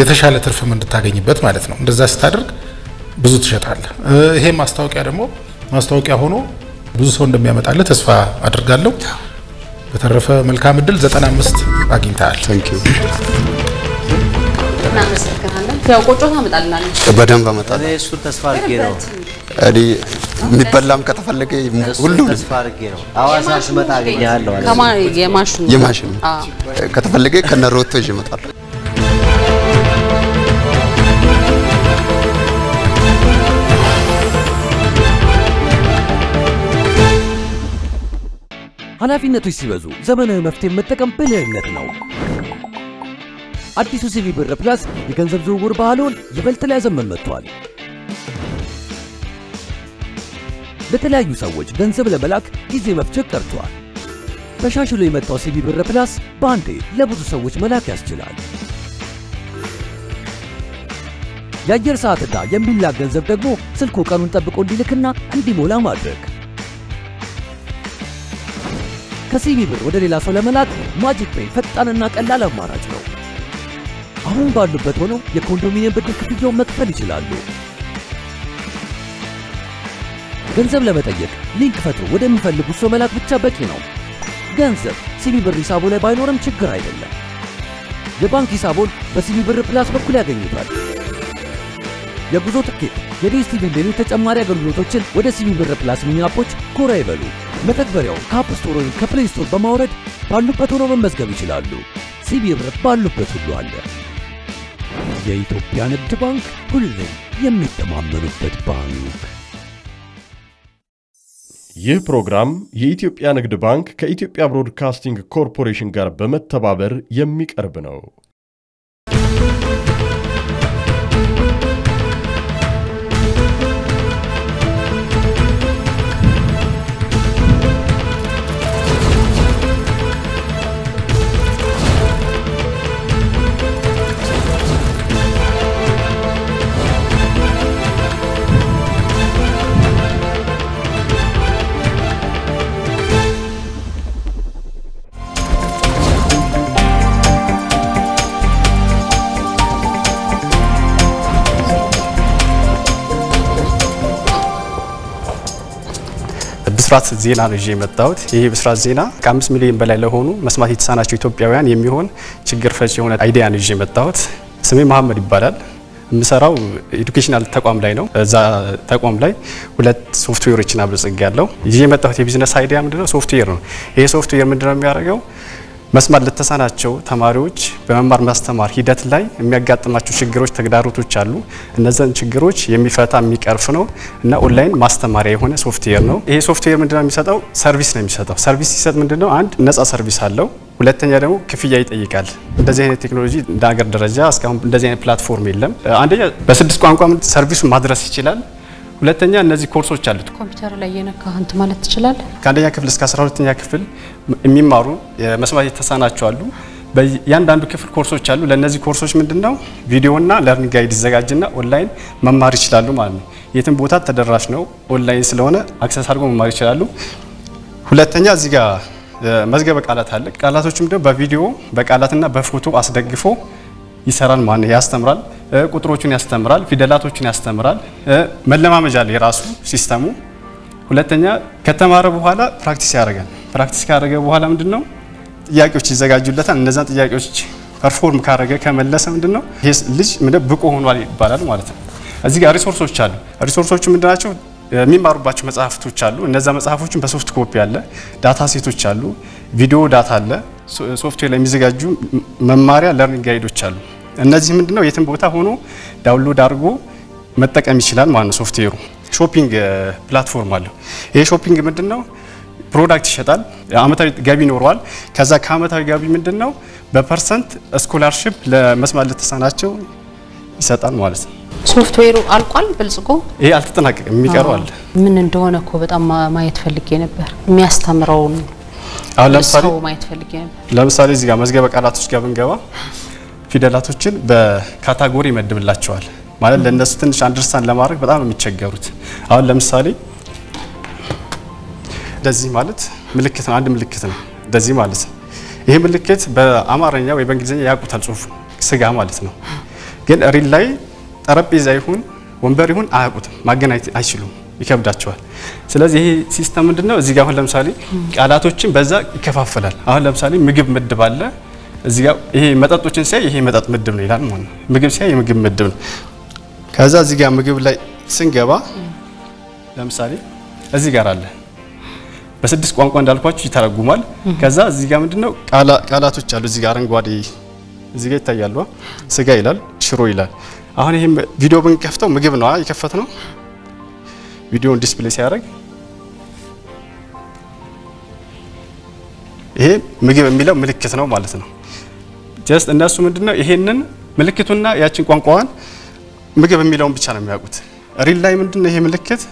የተሻለ ትርፍም እንድታገኝበት ማለት ነው እንደዛ ስታደርግ ብዙ ትሸጣለህ ይሄ ማስታወቂያ ሆኖ ብዙ ሰው እንደሚያመጣልህ ተስፋ አድርጋለሁ በተረፈ መልካም እድል 95 አግኝተሃል
ታንክ ዩ
እናመሰግናለን ያው ቆጮ ታመጣልናለች
በደንብ አመጣለሁ
እኔ እሱ ተስፋ አድርጌ ነው
አዲ የሚበላም ከተፈለገ ሁሉ
ተስፋ አድርጌ ነው አዋሳ ስመጣ አገኛለሁ
የማሽን ከተፈለገ ከነሮቶ ይመጣል
ኃላፊነቶች ሲበዙ ዘመናዊ መፍትሄ መጠቀም ብልህነት ነው አዲሱ ሲቪ ብር ፕላስ የገንዘብ ዝውውር ባህሉን ይበልጥ ሊያዘመን መጥቷል ለተለያዩ ሰዎች ገንዘብ ለመላክ ጊዜ መፍጀት ቀርቷል ተሻሽሎ የመጣው ሲቪ ብር ፕላስ ባንዴ ለብዙ ሰዎች መላክ ያስችላል የአየር ሰዓትና የሚላክ ገንዘብ ደግሞ ስልኩ ቀኑን ጠብቆ እንዲልክና እንዲሞላ ማድረግ ከሲቪ ብር ወደ ሌላ ሰው ለመላክ ማጂክ ፔይ ፈጣንና ቀላል አማራጭ ነው አሁን ባሉበት ሆነው የኮንዶሚኒየም ብድር ክፍያውን መክፈል ይችላሉ ገንዘብ ለመጠየቅ ሊንክ ፈጥሮ ወደሚፈልጉት ሰው መላክ ብቻ በቂ ነው ገንዘብ ሲቪ ብር ሂሳቡ ላይ ባይኖርም ችግር አይደለም የባንክ ሂሳቡን በሲቪ ብር ፕላስ በኩል ያገኙታል የጉዞ ትኬት የዲኤስቲቪ ሌሎች ተጨማሪ አገልግሎቶችን ወደ ሲቪ ብር ፕላስ ሚኒ አፖች ኮራ ይበሉ መተግበሪያው ከአፕ ስቶር ወይም ከፕሌይ ስቶር በማውረድ ባሉበት ሆነው መመዝገብ ይችላሉ ሲቪ ብር ባሉበት ሁሉ አለ የኢትዮጵያ ንግድ ባንክ ሁሌም የሚተማመኑበት ባንክ
ይህ ፕሮግራም የኢትዮጵያ ንግድ ባንክ ከኢትዮጵያ ብሮድካስቲንግ ኮርፖሬሽን ጋር በመተባበር የሚቀርብ ነው
ብስራት ዜና ነው የመጣሁት ይሄ ብስራት ዜና ከ5 ሚሊዮን በላይ ለሆኑ መስማት የተሳናቸው ኢትዮጵያውያን የሚሆን ችግር ፈቺ የሆነ አይዲያ ነው የመጣሁት ስሜ መሐመድ ይባላል የምሰራው ኤዱኬሽናል ተቋም ላይ ነው እዛ ተቋም ላይ ሁለት ሶፍትዌሮችን አብረጽጋለሁ የመጣሁት የቢዝነስ አይዲያ ምንድነው ሶፍትዌር ነው ይሄ ሶፍትዌር ምንድነው የሚያደርገው መስማት ለተሳናቸው ተማሪዎች በመማር ማስተማር ሂደት ላይ የሚያጋጥማቸው ችግሮች ተግዳሮቶች አሉ እነዛን ችግሮች የሚፈታ የሚቀርፍ ነው እና ኦንላይን ማስተማሪያ የሆነ ሶፍትዌር ነው ይሄ ሶፍትዌር ምንድነው የሚሰጠው ሰርቪስ ነው የሚሰጠው ሰርቪስ ሲሰጥ ምንድነው አንድ ነፃ ሰርቪስ አለው ሁለተኛ ደግሞ ክፍያ ይጠይቃል እንደዚህ አይነት ቴክኖሎጂ እንደ ሀገር ደረጃ እስካሁን እንደዚህ አይነት ፕላትፎርም የለም አንደኛ በ6 ቋንቋ ሰርቪሱን ማድረስ ይችላል ሁለተኛ እነዚህ ኮርሶች አሉት
ኮምፒውተር ላይ የነካህ አንተ ማለት ትችላል
ከአንደኛ ክፍል እስከ 12ኛ ክፍል የሚማሩ መስማት የተሳናቸው አሉ በእያንዳንዱ ክፍል ኮርሶች አሉ ለነዚህ ኮርሶች ምንድነው ቪዲዮና ለርኒንግ ጋይድ ይዘጋጅና ኦንላይን መማር ይችላሉ ማለት ነው የትም ቦታ ተደራሽ ነው ኦንላይን ስለሆነ አክሰስ አድርገው መማር ይችላሉ ሁለተኛ እዚህ ጋር መዝገበ ቃላት አለ ቃላቶችም ደግሞ በቪዲዮ በቃላትና በፎቶ አስደግፎ ይሰራል ማለት ያስተምራል ቁጥሮችን ያስተምራል ፊደላቶችን ያስተምራል መለማመጃ ላይ ራሱ ሲስተሙ ሁለተኛ ከተማረ በኋላ ፕራክቲስ ያደርጋል ፕራክቲስ ካደረገ በኋላ ምንድነው ጥያቄዎች ይዘጋጁለታል እነዛን ጥያቄዎች ፐርፎርም ካደረገ ከመለሰ ምንድነው ይሄ ልጅ ብቁ ሆኗል ይባላል ማለት ነው እዚህ ጋር ሪሶርሶች አሉ ሪሶርሶቹ ምንድናቸው የሚማሩባቸው መጽሐፍቶች አሉ እነዛ መጽሐፎችን በሶፍት ኮፒ አለ ዳታ ሴቶች አሉ ቪዲዮ ዳታ አለ ሶፍትዌር ላይ የሚዘጋጁ መማሪያ ለርኒንግ ጋይዶች አሉ እነዚህ ምንድነው የትም ቦታ ሆኖ ዳውንሎድ አድርጎ መጠቀም ይችላል ማለት ነው ሶፍትዌሩ ሾፒንግ ፕላትፎርም አለው ይሄ ሾፒንግ ምንድነው ፕሮዳክት ይሸጣል አመታዊ ገቢ ይኖረዋል ከዛ ከአመታዊ ገቢ ምንድነው በፐርሰንት ስኮላርሺፕ ለመስማት ለተሳናቸው ይሰጣል ማለት ነው
ሶፍትዌሩ አልቋል በልጽጎ
ይሄ አልተጠናቀቀም የሚቀረው አለ
ምን እንደሆነ እኮ በጣም ማየት ፈልጌ ነበር የሚያስተምረውን
አሁን ለምሳሌ
ማየት ፈልጌ ነበር።
ለምሳሌ እዚህ ጋር መዝገበ ቃላቶች ጋር ብንገባ ፊደላቶችን በካታጎሪ ይመድብላቸዋል ማለት ለነሱ ትንሽ አንደርስታንድ ለማድረግ በጣም ነው የሚቸገሩት። አሁን ለምሳሌ እንደዚህ ማለት ምልክት ነው፣ አንድ ምልክት ነው እንደዚህ ማለት ነው። ይሄ ምልክት በአማርኛ ወይ በእንግሊዝኛ ያውቁታል ጽሁፉ ስጋ ማለት ነው። ግን ሪል ላይ ጠረጴዛ ይሁን ወንበር ይሁን አያውቁትም፣ ማገናኘት አይችሉም፣ ይከብዳቸዋል። ስለዚህ ይሄ ሲስተም ምንድነው እዚህ ጋር አሁን ለምሳሌ ቃላቶችን በዛ ይከፋፈላል። አሁን ለምሳሌ ምግብ ምድብ አለ እዚህ ጋር ይሄ መጠጦችን ሲያይ ይሄ መጠጥ ምድብ ነው ይላል ማለት ነው። ምግብ ሲያይ የምግብ ምድብ ነው። ከዛ እዚህ ጋር ምግብ ላይ ስንገባ ለምሳሌ እዚህ ጋር አለ በስድስት ቋንቋ እንዳልኳችሁ ይተረጉማል። ከዛ እዚህ ጋር ምንድነው ቃላቶች አሉ እዚህ ጋር አረንጓዴ እዚህ ጋር ይታያሉ። ስጋ ይላል፣ ሽሮ ይላል። አሁን ይሄ ቪዲዮ ብንከፍተው ምግብ ነው የከፈትነው። ቪዲዮን ዲስፕሌይ ሲያደርግ ይሄ ምግብ የሚለው ምልክት ነው ማለት ነው። ጀስት እነሱ ምንድነው ይሄንን ምልክቱና ያችን ቋንቋዋን ምግብ የሚለውን ብቻ ነው የሚያውቁት። ሪል ላይ ምንድነው ይሄ ምልክት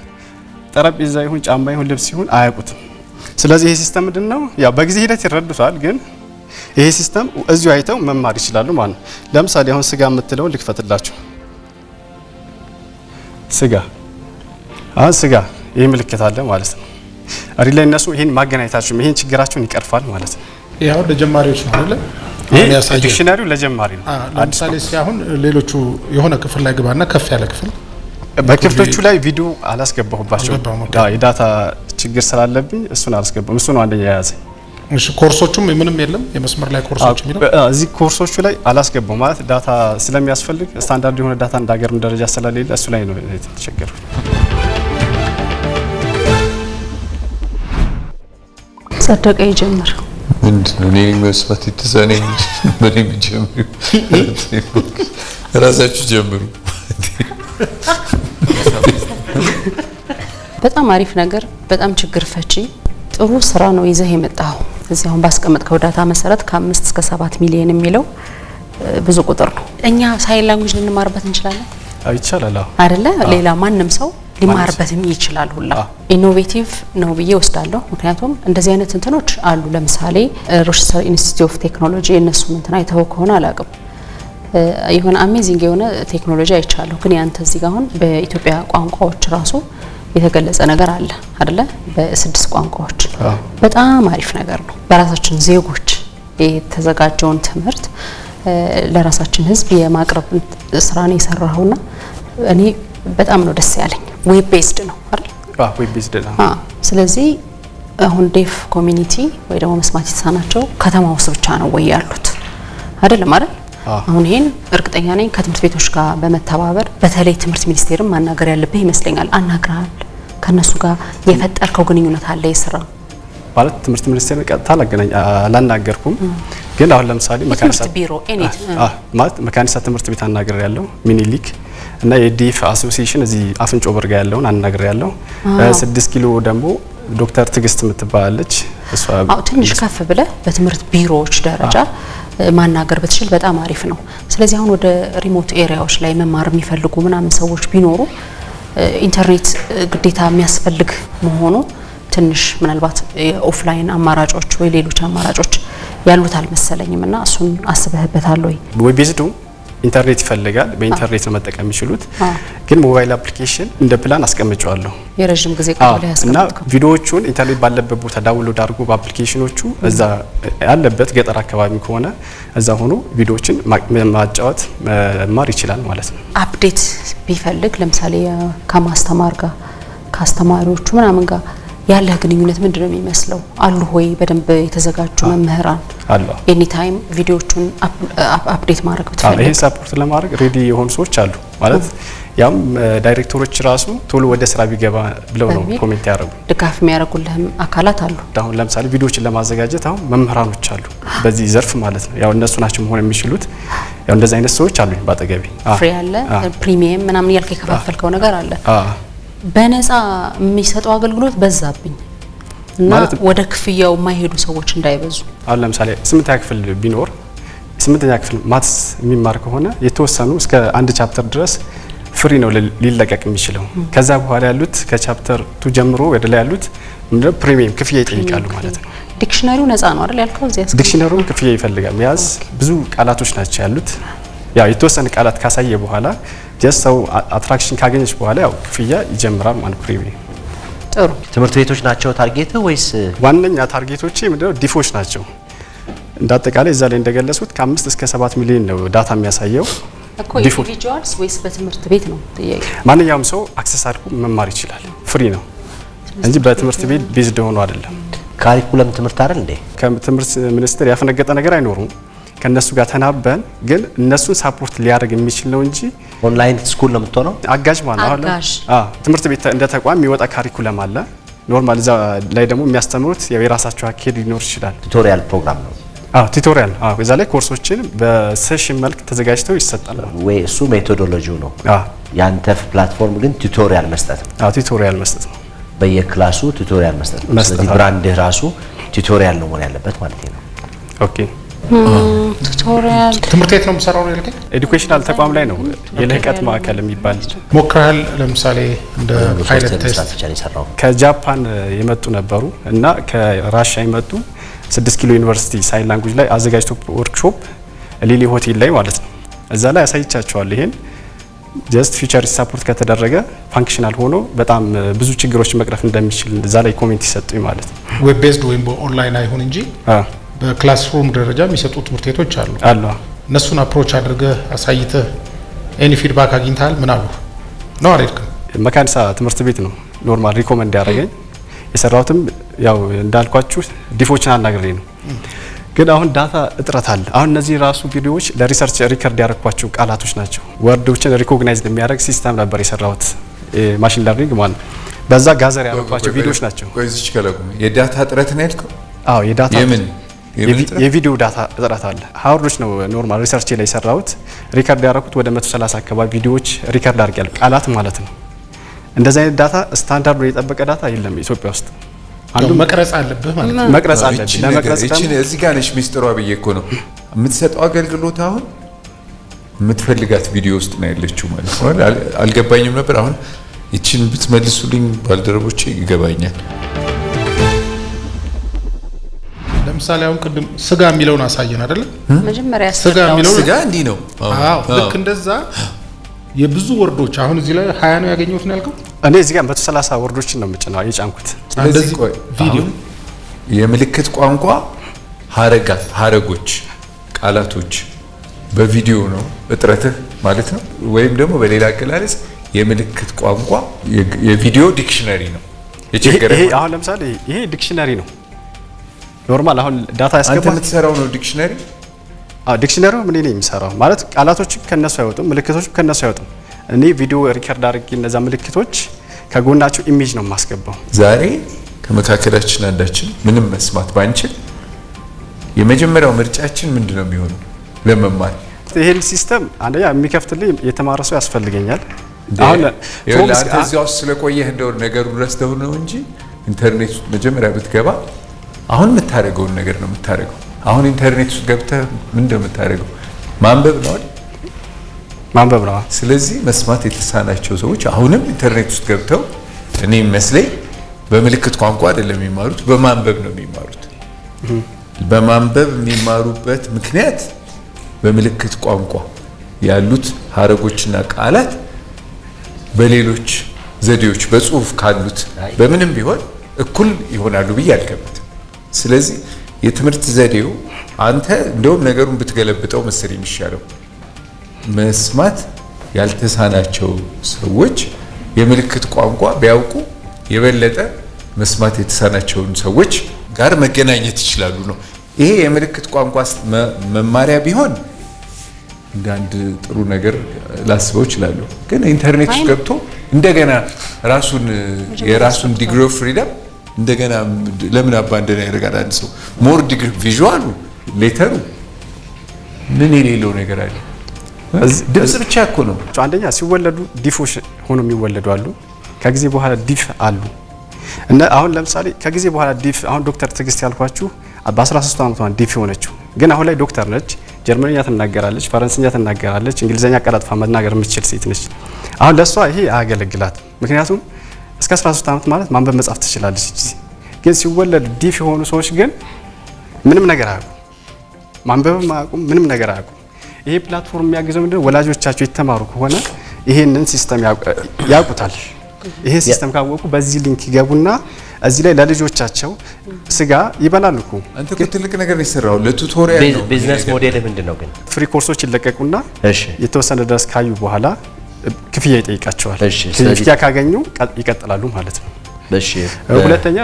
ጠረጴዛ ይሁን ጫማ ይሁን ልብስ ይሁን አያውቁትም። ስለዚህ ይሄ ሲስተም ምንድነው ያው በጊዜ ሂደት ይረዱታል፣ ግን ይሄ ሲስተም እዚሁ አይተው መማር ይችላሉ ማለት ነው። ለምሳሌ አሁን ስጋ የምትለው ልክፈትላችሁ። ስጋ አሁን ስጋ ይሄ ምልክት አለ ማለት ነው። ሪል ላይ እነሱ ይሄን ማገናኘታቸው ይሄን ችግራቸውን ይቀርፋል ማለት ነው።
ያው ለጀማሪዎች ነው አይደል?
ይሄ ዲክሽነሪው ለጀማሪ ነው።
ለምሳሌ አሁን ሌሎቹ የሆነ ክፍል ላይ ግባና ከፍ ያለ ክፍል
በክፍሎቹ ላይ ቪዲዮ አላስገባሁባቸው የዳታ ችግር ስላለብኝ እሱን አላስገባም። እሱ ነው አንደኛ ያዘ።
እሺ ኮርሶቹም ምንም የለም የመስመር ላይ ኮርሶች የሚለው
እዚህ ኮርሶቹ ላይ አላስገባው ማለት ዳታ ስለሚያስፈልግ ስታንዳርድ የሆነ ዳታ እንዳገርም ደረጃ ስለሌለ እሱ ላይ ነው የተቸገረው።
ጸደቀ ይጀምር
ምንድነው እኔ መስማት የተሳነኝ በኔ ጀምሩ ራሳችሁ ጀምሩ።
በጣም አሪፍ ነገር፣ በጣም ችግር ፈቺ ጥሩ ስራ ነው ይዘህ የመጣው። እዚህ አሁን ባስቀመጥከው ዳታ መሰረት ከ5 እስከ 7 ሚሊዮን የሚለው ብዙ ቁጥር ነው። እኛ ሳይን ላንጉዌጅ ልንማርበት እንችላለን
አይቻላል
አይደለ? ሌላ ማንም ሰው ሊማርበትም ይችላል ሁላ። ኢኖቬቲቭ ነው ብዬ ወስዳለሁ። ምክንያቱም እንደዚህ አይነት እንትኖች አሉ። ለምሳሌ ሮቸስተር ኢንስቲትዩት ኦፍ ቴክኖሎጂ እነሱ እንትና አይተው ከሆነ አላውቅም የሆነ አሜዚንግ የሆነ ቴክኖሎጂ አይቻለሁ። ግን ያንተ እዚህ ጋር አሁን በኢትዮጵያ ቋንቋዎች ራሱ የተገለጸ ነገር አለ አይደለ? በ6 ቋንቋዎች በጣም አሪፍ ነገር ነው። በራሳችን ዜጎች የተዘጋጀውን ትምህርት ለራሳችን ህዝብ የማቅረብ ስራ ነው የሰራውና እኔ በጣም ነው ደስ ያለኝ። ዌብ ቤዝድ ነው አይደል?
ዌብ ቤዝድ ነው።
ስለዚህ አሁን ዴፍ ኮሚኒቲ ወይ ደግሞ መስማት የተሳናቸው ከተማ ውስጥ ብቻ ነው ወይ ያሉት አይደለም አይደል? አሁን ይሄን እርግጠኛ ነኝ ከትምህርት ቤቶች ጋር በመተባበር በተለይ ትምህርት ሚኒስቴርን ማናገር ያለብህ ይመስለኛል። አናግራል ከነሱ ጋር የፈጠርከው ግንኙነት አለ? የስራ
ማለት ትምህርት ሚኒስቴርን ቀጥታ አላናገርኩም፣ ግን አሁን ለምሳሌ
መካኒሳ ቢሮ
ማለት መካኒሳ ትምህርት ቤት አናገር ያለው ሚኒሊክ እና የዲፍ አሶሲዬሽን እዚህ አፍንጮ በርጋ ያለውን አናገር ያለው 6 ኪሎ ደግሞ ዶክተር ትግስት የምትባላለች እሷ
ትንሽ ከፍ ብለ በትምህርት ቢሮዎች ደረጃ ማናገር በትችል በጣም አሪፍ ነው። ስለዚህ አሁን ወደ ሪሞት ኤሪያዎች ላይ መማር የሚፈልጉ ምናምን ሰዎች ቢኖሩ ኢንተርኔት ግዴታ የሚያስፈልግ መሆኑ ትንሽ ምናልባት ኦፍላይን አማራጮች ወይ ሌሎች አማራጮች ያሉት አልመሰለኝም እና እሱን አስበህበታል ወይ?
ዌብ ቤዝድ ኢንተርኔት ይፈልጋል። በኢንተርኔት ነው መጠቀም የሚችሉት። ግን ሞባይል አፕሊኬሽን እንደ ፕላን አስቀምጫለሁ
የረጅም ጊዜ ቃል ያስቀምጥከው
እና ቪዲዮዎቹን ኢንተርኔት ባለበት ቦታ ዳውንሎድ አድርጎ በአፕሊኬሽኖቹ እዛ ያለበት ገጠር አካባቢ ከሆነ እዛ ሆኖ ቪዲዮዎችን ማጫወት መማር ይችላል ማለት ነው።
አፕዴት ቢፈልግ ለምሳሌ ከማስተማር ጋር ካስተማሪዎቹ ምናምን ጋር ያለ ግንኙነት ምንድነው የሚመስለው? አሉ ሆይ በደንብ የተዘጋጁ መምህራን
አሉ?
ኤኒ ታይም ቪዲዮዎቹን አፕዴት ማድረግ ብትፈልግ
ይሄን ሰፖርት ለማድረግ ሬዲ የሆኑ ሰዎች አሉ ማለት ያም ዳይሬክተሮች ራሱ ቶሎ ወደ ስራ ቢገባ ብለው ነው ኮሜንት ያደርጉ
ድጋፍ የሚያደርጉልህም አካላት አሉ።
አሁን ለምሳሌ ቪዲዮዎችን ለማዘጋጀት አሁን መምህራኖች አሉ በዚህ ዘርፍ ማለት ነው። ያው እነሱ ናቸው መሆን የሚችሉት። ያው እንደዚህ አይነት ሰዎች አሉ ባጠገቢ
ፍሪ አለ ፕሪሚየም ምናምን ያልከ የከፋፈልከው ነገር አለ። በነፃ የሚሰጠው አገልግሎት በዛብኝ እና ወደ ክፍያው የማይሄዱ ሰዎች እንዳይበዙ።
አሁን ለምሳሌ 8ኛ ክፍል ቢኖር 8ኛ ክፍል ማትስ የሚማር ከሆነ የተወሰኑ እስከ 1 ቻፕተር ድረስ ፍሪ ነው ሊለቀቅ የሚችለው። ከዛ በኋላ ያሉት ከቻፕተር 2 ጀምሮ ወደ ላይ ያሉት ምንድነው ፕሪሚየም ክፍያ ይጠይቃሉ ማለት ነው።
ዲክሽነሪው ነፃ ነው አይደል ያልከው? እዚያ
ዲክሽነሪው ክፍያ ይፈልጋል። መያዝ ብዙ ቃላቶች ናቸው ያሉት። ያው የተወሰነ ቃላት ካሳየ በኋላ ጀስት ሰው አትራክሽን ካገኘች በኋላ ያው ክፍያ ይጀምራል ማለት ፕሪቪው።
ጥሩ
ትምህርት ቤቶች ናቸው ታርጌት ወይስ?
ዋነኛ ታርጌቶች ምንድነው? ዲፎች ናቸው። እንዳጠቃላይ እዛ ላይ እንደገለጹት ከ5 እስከ 7 ሚሊዮን ነው ዳታ የሚያሳየው።
እኮ ኢንዲቪጁዋልስ ወይስ በትምህርት ቤት ነው ጥያቄ?
ማንኛውም ሰው አክሰስ አድርጎ መማር ይችላል። ፍሪ ነው እንጂ በትምህርት ቤት ቤዝድ ሆኖ አይደለም።
ካሪኩለም ትምህርት አይደል እንዴ?
ከትምህርት ሚኒስቴር ያፈነገጠ ነገር አይኖርም። ከነሱ ጋር ተናበን ግን እነሱን ሳፖርት ሊያደርግ የሚችል ነው እንጂ
ኦንላይን ስኩል ነው የምትሆነው።
አጋዥ ማለት ነው። ትምህርት ቤት እንደ ተቋም የሚወጣ ካሪኩለም አለ። ኖርማል እዛ ላይ ደግሞ የሚያስተምሩት የራሳቸው አካሄድ ሊኖር ይችላል።
ቱቶሪያል ፕሮግራም ነው።
ቱቶሪያል እዛ ላይ ኮርሶችን በሴሽን መልክ ተዘጋጅተው ይሰጣሉ።
ወይ እሱ ሜቶዶሎጂው ነው። ያንተ ፕላትፎርም ግን ቱቶሪያል መስጠት ነው።
ቱቶሪያል መስጠት ነው።
በየክላሱ ቱቶሪያል መስጠት ነው። ስለዚህ ብራንድህ ራሱ ቱቶሪያል ነው መሆን ያለበት ማለት ነው።
ኦኬ
ቱቶሪያል
ትምህርት ቤት ነው የምሰራው ነው ያልከኝ?
ኤዱኬሽናል ተቋም ላይ ነው የልህቀት ማዕከል የሚባል
ሞክረሃል? ለምሳሌ እንደ ፓይለት ቴስት
ከጃፓን የመጡ ነበሩ እና ከራሻ የመጡ 6 ኪሎ ዩኒቨርሲቲ ሳይን ላንጉዌጅ ላይ አዘጋጅቶ ወርክሾፕ ሊሊ ሆቴል ላይ ማለት ነው። እዛ ላይ አሳይቻቸዋለሁ። ይሄን ጀስት ፊቸር ሰፖርት ከተደረገ ፋንክሽናል ሆኖ በጣም ብዙ ችግሮች መቅረፍ እንደሚችል እዛ ላይ ኮሜንት ይሰጡኝ ማለት ነው።
ዌብ ቤዝድ ወይም በኦንላይን አይሆን እንጂ በክላስሩም ደረጃ የሚሰጡ ትምህርት ቤቶች አሉ። እነሱን አፕሮች አድርገህ አሳይተህ ኤኒ ፊድባክ አግኝተሃል? ምን አሉ ነው አልሄድክም?
መካኒሳ ትምህርት ቤት ነው ኖርማል ሪኮመንድ ያደረገኝ። የሰራሁትም ያው እንዳልኳችሁ ዲፎችን አናግሬ ነው። ግን አሁን ዳታ እጥረት አለ። አሁን እነዚህ ራሱ ቪዲዮዎች ለሪሰርች ሪከርድ ያደረኳቸው ቃላቶች ናቸው። ወርዶችን ሪኮግናይዝ የሚያደርግ ሲስተም ነበር የሰራሁት ማሽን ለርኒንግ ማለት ነው። በዛ ጋዘር ያደረኳቸው ቪዲዮዎች ናቸው።
ቆይዝች ከለቁም የዳታ እጥረት ነው ያልከው?
የዳታ የቪዲዮ ዳታ እጥረት አለ። ሃርዶች ነው ኖርማል ሪሰርች ላይ የሰራሁት። ሪከርድ ያደረኩት ወደ 130 አካባቢ ቪዲዮዎች ሪከርድ አድርጌያለሁ፣ ቃላት ማለት ነው። እንደዚህ አይነት ዳታ ስታንዳርድ የጠበቀ ዳታ የለም ኢትዮጵያ ውስጥ።
አንዱ መቅረጽ አለብህ ማለት ነው።
መቅረጽ አለብህ። ለመቅረጽ
ደግሞ እዚህ ጋር ነሽ ሚስጥሯ ብዬ እኮ ነው የምትሰጠው አገልግሎት። አሁን የምትፈልጋት ቪዲዮ ውስጥ ነው ያለችው ማለት ነው። አልገባኝም ነበር። አሁን እቺን ብትመልሱልኝ ባልደረቦቼ ይገባኛል።
ለምሳሌ አሁን ቅድም ስጋ የሚለውን አሳየን አይደል?
መጀመሪያ
ስጋ የሚለው ስጋ እንዲህ ነው።
ልክ እንደዛ የብዙ ወርዶች አሁን እዚህ ላይ 20 ነው ያገኘሁት ነው ያልከው?
እኔ እዚህ ጋር 130 ወርዶችን ነው የምጭነው የጫንኩት።
ስለዚህ ቪዲዮ የምልክት ቋንቋ ሀረጎች፣ ቃላቶች በቪዲዮ ነው እጥረትህ ማለት ነው። ወይም ደግሞ በሌላ አገላለጽ የምልክት ቋንቋ የቪዲዮ ዲክሽነሪ ነው የቸገረ።
ይሄ አሁን ለምሳሌ ይሄ ዲክሽነሪ ነው ኖርማል። አሁን ዳታ ያስገባ
አንተ የምትሰራው ነው ዲክሽነሪ?
ዲክሽነሪው ምን ነው የሚሰራው ማለት ቃላቶች ከነሱ አይወጡም፣ ምልክቶች ከነሱ አይወጡም። እኔ ቪዲዮ ሪከርድ አድርጌ እነዛ ምልክቶች ከጎናቸው ኢሜጅ ነው የማስገባው።
ዛሬ ከመካከላችን አንዳችን ምንም መስማት ባንችል የመጀመሪያው ምርጫችን ምንድነው የሚሆነው? ለመማር
ይሄን ሲስተም አንደኛ የሚከፍትልኝ የተማረ ሰው ያስፈልገኛል።
አሁን አንተ እዚያው ስለቆየህ እንደው ነገሩ ረስተው ነው እንጂ ኢንተርኔት መጀመሪያ ብትገባ አሁን የምታደርገውን ነገር ነው የምታደርገው። አሁን ኢንተርኔት ውስጥ ገብተህ ምን እንደምታደርገው ማንበብ ነው አይደል?
ማንበብ ነው።
ስለዚህ መስማት የተሳናቸው ሰዎች አሁንም ኢንተርኔት ውስጥ ገብተው እኔ መስለኝ በምልክት ቋንቋ አይደለም የሚማሩት፣ በማንበብ ነው የሚማሩት። በማንበብ የሚማሩበት ምክንያት በምልክት ቋንቋ ያሉት ሀረጎችና ቃላት በሌሎች ዘዴዎች በጽሁፍ ካሉት በምንም ቢሆን እኩል ይሆናሉ ብዬ አልገምትም። ስለዚህ የትምህርት ዘዴው አንተ እንደውም ነገሩን ብትገለብጠው መሰል የሚሻለው መስማት ያልተሳናቸው ሰዎች የምልክት ቋንቋ ቢያውቁ የበለጠ መስማት የተሳናቸውን ሰዎች ጋር መገናኘት ይችላሉ ነው። ይሄ የምልክት ቋንቋ መማሪያ ቢሆን እንደ አንድ ጥሩ ነገር ላስበው እችላለሁ። ግን ኢንተርኔት ውስጥ ገብቶ እንደገና የራሱን ዲግሪ ኦፍ ፍሪደም እንደገና ለምን አባንደና ያደርጋል? አንድ ሰው ሞር ዲግሪ ቪዥዋሉ ሌተሩ ምን የሌለው ነገር አለ? ድምጽ ብቻ እኮ ነው።
አንደኛ ሲወለዱ ዲፎች ሆኖ የሚወለዱ አሉ፣ ከጊዜ በኋላ ዲፍ አሉ። እና አሁን ለምሳሌ ከጊዜ በኋላ ዲፍ አሁን ዶክተር ትግስት ያልኳችሁ በ13 ዓመቷ ዲፍ ሆነችው፣ ግን አሁን ላይ ዶክተር ነች። ጀርመንኛ ትናገራለች፣ ፈረንሳይኛ ትናገራለች፣ እንግሊዘኛ ቀላጥፋ መናገር የምትችል ሴት ነች። አሁን ለሷ ይሄ አያገለግላት። ምክንያቱም እስከ 13 ዓመት ማለት ማንበብ መጻፍ ትችላለች። ግን ሲወለድ ዲፍ የሆኑ ሰዎች ግን ምንም ነገር አያውቁም፣ ማንበብም አያውቁም፣ ምንም ነገር አያውቁም። ይሄ ፕላትፎርም የሚያግዘው ምንድነው ወላጆቻቸው የተማሩ ከሆነ ይሄንን ሲስተም ያውቁታል። ይሄ ሲስተም ካወቁ በዚህ ሊንክ ይገቡና እዚህ ላይ ለልጆቻቸው ስጋ ይበላሉ እኮ።
አንተ እኮ ትልቅ ነገር ነው የሰራው ለቱቶሪያል ነው።
ቢዝነስ ሞዴል ምንድነው ግን?
ፍሪ ኮርሶች ይለቀቁና የተወሰነ ድረስ ካዩ በኋላ ክፍያ ይጠይቃቸዋል። ክፍያ ካገኙ ይቀጥላሉ ማለት ነው።
እሺ
ሁለተኛ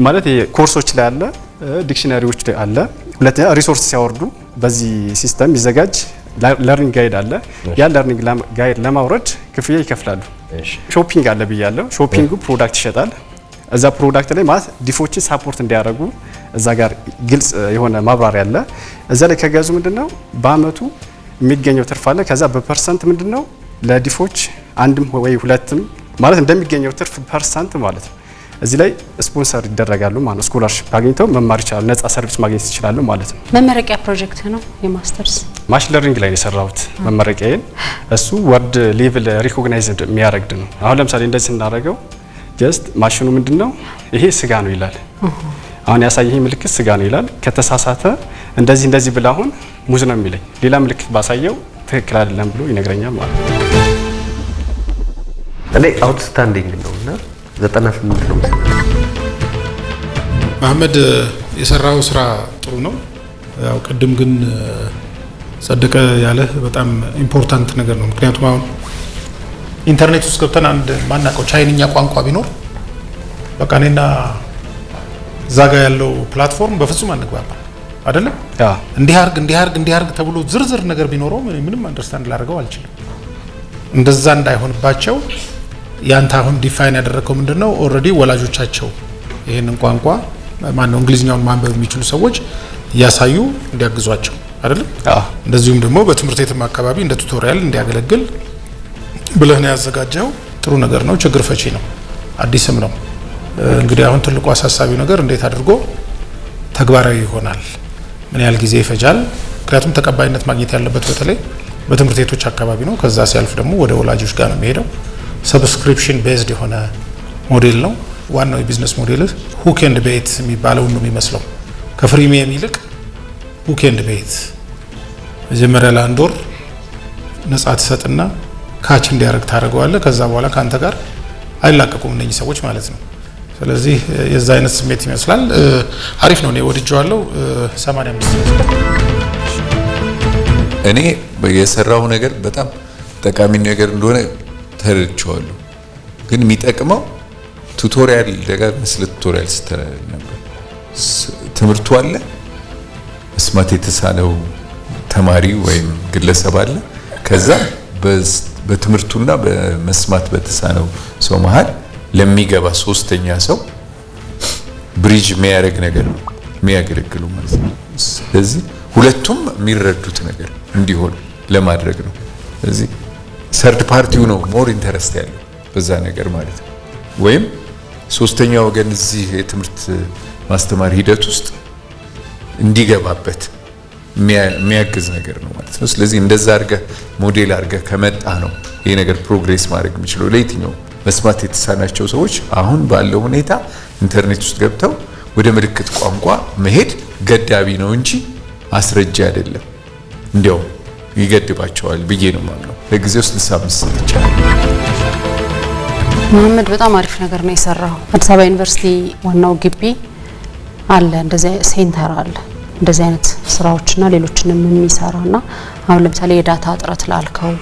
ማለት ኮርሶች ላይ አለ፣ ዲክሽነሪዎች ላይ አለ። ሁለተኛ ሪሶርስ ሲያወርዱ በዚህ ሲስተም ይዘጋጅ ለርኒንግ ጋይድ አለ። ያ ለርኒንግ ጋይድ ለማውረድ ክፍያ ይከፍላሉ። ሾፒንግ አለ ብያለሁ። ሾፒንጉ ፕሮዳክት ይሸጣል። እዛ ፕሮዳክት ላይ ማለት ዲፎችን ሳፖርት እንዲያደርጉ እዛ ጋር ግልጽ የሆነ ማብራሪያ አለ። እዛ ላይ ከገዙ ምንድነው በአመቱ የሚገኘው ትርፍ አለ። ከዛ በፐርሰንት ምንድነው ለዲፎች አንድም ወይ ሁለትም ማለት እንደሚገኘው ትርፍ ፐርሰንት ማለት ነው እዚህ ላይ ስፖንሰር ይደረጋሉ ማለት ነው። ስኮላርሺፕ አግኝተው መማር ይችላሉ፣ ነፃ ሰርቪስ ማግኘት ይችላሉ ማለት ነው።
መመረቂያ ፕሮጀክት ነው የማስተርስ
ማሽን ለርኒንግ ላይ የሰራሁት መመረቂያዬን። እሱ ወርድ ሌቭል ሪኮግናይዝድ የሚያደርግ ነው። አሁን ለምሳሌ እንደዚህ ስናደርገው ጀስት ማሽኑ ምንድነው ይሄ ስጋ ነው ይላል። አሁን ያሳየኝ ምልክት ስጋ ነው ይላል። ከተሳሳተ እንደዚህ ብላ አሁን ሙዝ ነው የሚለኝ። ሌላ ምልክት ባሳየው ትክክል አይደለም ብሎ ይነግረኛል ማለት ነው።
እኔ አውትስታንዲንግ ነውና 98 ነው መሰለኝ።
መሐመድ የሰራው ስራ ጥሩ ነው። ያው ቅድም ግን ጸደቀ ያለ በጣም ኢምፖርታንት ነገር ነው። ምክንያቱም አሁን ኢንተርኔት ውስጥ ገብተን አንድ ማናቀው ቻይንኛ ቋንቋ ቢኖር በቃ እኔና ዛጋ ያለው ፕላትፎርም በፍጹም አንግባባ አይደለም። እንዲህ አርግ ተብሎ ዝርዝር ነገር ቢኖረው ምንም አንደርስታንድ ላደርገው አልችልም። እንደዛ እንዳይሆንባቸው ያንተ አሁን ዲፋይን ያደረከው ምንድነው ኦሬዲ ወላጆቻቸው ይሄንን ቋንቋ ማነው እንግሊዝኛውን ማንበብ የሚችሉ ሰዎች ያሳዩ እንዲያግዟቸው አይደለም። እንደዚሁም ደግሞ በትምህርት ቤትም አካባቢ እንደ ቱቶሪያል እንዲያገለግል ብለህ ነው ያዘጋጀው። ጥሩ ነገር ነው፣ ችግር ፈቺ ነው፣ አዲስም ነው። እንግዲህ አሁን ትልቁ አሳሳቢው ነገር እንዴት አድርጎ ተግባራዊ ይሆናል፣ ምን ያህል ጊዜ ይፈጃል። ምክንያቱም ተቀባይነት ማግኘት ያለበት በተለይ በትምህርት ቤቶች አካባቢ ነው። ከዛ ሲያልፍ ደግሞ ወደ ወላጆች ጋር ነው የሚሄደው። ሰብስክሪፕሽን ቤዝድ የሆነ ሞዴል ነው። ዋናው የቢዝነስ ሞዴል ሁክ ኤንድ ቤት የሚባለው ነው የሚመስለው። ከፍሪሚየም ይልቅ ሁክ ኤንድ ቤት መጀመሪያ ለአንድ ወር ነፃ ትሰጥና ካች እንዲያደርግ ታደርገዋለህ። ከዛ በኋላ ካንተ ጋር አይላቀቁም እነኚህ ሰዎች ማለት ነው። ስለዚህ የዛ አይነት ስሜት ይመስላል። አሪፍ ነው፣ እኔ ወድጄዋለሁ። 85
እኔ የሰራው ነገር በጣም ጠቃሚ ነገር እንደሆነ ተረድቼዋለሁ። ግን የሚጠቅመው ቱቶሪያል ደጋግመህ ስለ ቱቶሪያል ስትል ነበር። ትምህርቱ አለ፣ መስማት የተሳነው ተማሪ ወይም ግለሰብ አለ። ከዛ በትምህርቱና በመስማት በተሳነው ሰው መሃል ለሚገባ ሶስተኛ ሰው ብሪጅ የሚያደርግ ነገር ነው የሚያገለግሉ ማለት ነው። ስለዚህ ሁለቱም የሚረዱት ነገር እንዲሆን ለማድረግ ነው። ስለዚህ ሰርድ ፓርቲው ነው ሞር ኢንተረስት ያለው በዛ ነገር ማለት ነው። ወይም ሶስተኛ ወገን እዚህ የትምህርት ማስተማር ሂደት ውስጥ እንዲገባበት የሚያግዝ ነገር ነው ማለት ነው። ስለዚህ እንደዛ አድርገህ ሞዴል አድርገህ ከመጣ ነው ይሄ ነገር ፕሮግሬስ ማድረግ የሚችለው። ለየትኛው መስማት የተሳናቸው ሰዎች አሁን ባለው ሁኔታ ኢንተርኔት ውስጥ ገብተው ወደ ምልክት ቋንቋ መሄድ ገዳቢ ነው እንጂ አስረጃ አይደለም። እንዲያው ይገድባቸዋል ብዬ ነው የማምነው። ለጊዜው 65 ይቻላል።
መሐመድ በጣም አሪፍ ነገር ነው የሰራው። አዲስ አበባ ዩኒቨርሲቲ ዋናው ግቢ አለ፣ እንደዚህ ሴንተር አለ፣ እንደዚህ አይነት ስራዎችና ሌሎችንም የሚሰራና አሁን ለምሳሌ የዳታ እጥረት ላልከው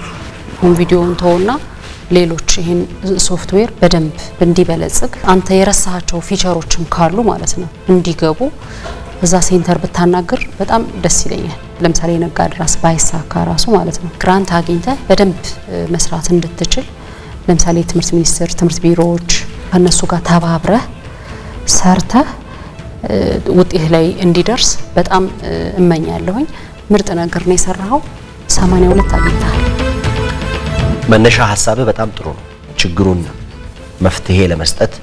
ሆም ቪዲዮን ተውና ሌሎች ይሄን ሶፍትዌር በደንብ እንዲበለጽግ አንተ የረሳቸው ፊቸሮችም ካሉ ማለት ነው እንዲገቡ እዛ ሴንተር ብታናገር በጣም ደስ ይለኛል። ለምሳሌ ነጋድራስ ባይሳካ ራሱ ማለት ነው ግራንት አግኝተ በደንብ መስራት እንድትችል ለምሳሌ ትምህርት ሚኒስቴር ትምህርት ቢሮዎች ከነሱ ጋር ተባብረህ ሰርተህ ውጤት ላይ እንዲደርስ በጣም እመኛለሁኝ። ምርጥ ነገር ነው የሰራው። 82 አግኝተሃል።
መነሻ ሐሳብ በጣም ጥሩ ነው። ችግሩን መፍትሄ ለመስጠት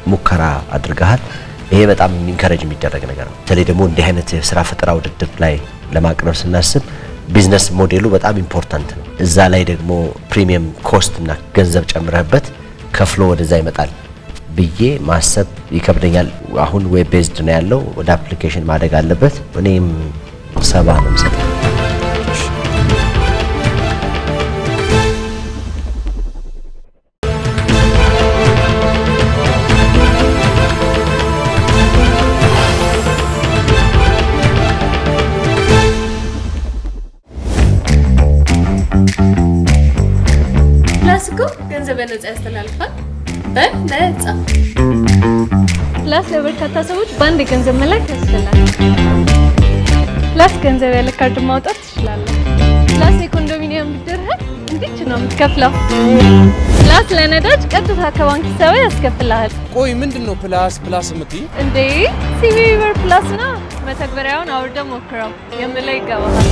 ሙከራ አድርገሃል። ይሄ በጣም ኢንከሬጅ የሚደረግ ነገር ነው። በተለይ ደግሞ እንዲህ አይነት የስራ ፈጠራ ውድድር ላይ ለማቅረብ ስናስብ ቢዝነስ ሞዴሉ በጣም ኢምፖርታንት ነው። እዛ ላይ ደግሞ ፕሪሚየም ኮስት እና ገንዘብ ጨምረህበት ከፍሎ ወደዛ ይመጣል ብዬ ማሰብ ይከብደኛል። አሁን ዌብ ቤዝድ ነው ያለው፣ ወደ አፕሊኬሽን ማደግ አለበት። እኔም 7 ነው የምሰጠው።
ገንዘብ በነፃ ያስተላልፋል በነፃ ፕላስ ለበርካታ ሰዎች በአንድ ገንዘብ መላክ ያስችላል። ፕላስ ገንዘብ ያለ ካርድ ማውጣት ትችላለህ። ፕላስ የኮንዶሚኒየም ብድርህን እንዴት ነው የምትከፍለው? ፕላስ ለነዳጅ ቀጥታ ከባንክ ሂሳብ ያስከፍልሃል።
ቆይ ምንድነው ፕላስ የምትይ?
እንዴ ሲቢ ብር ፕላስ ነው። መተግበሪያውን አውርደህ ሞክረው የምለው ይገባሃል።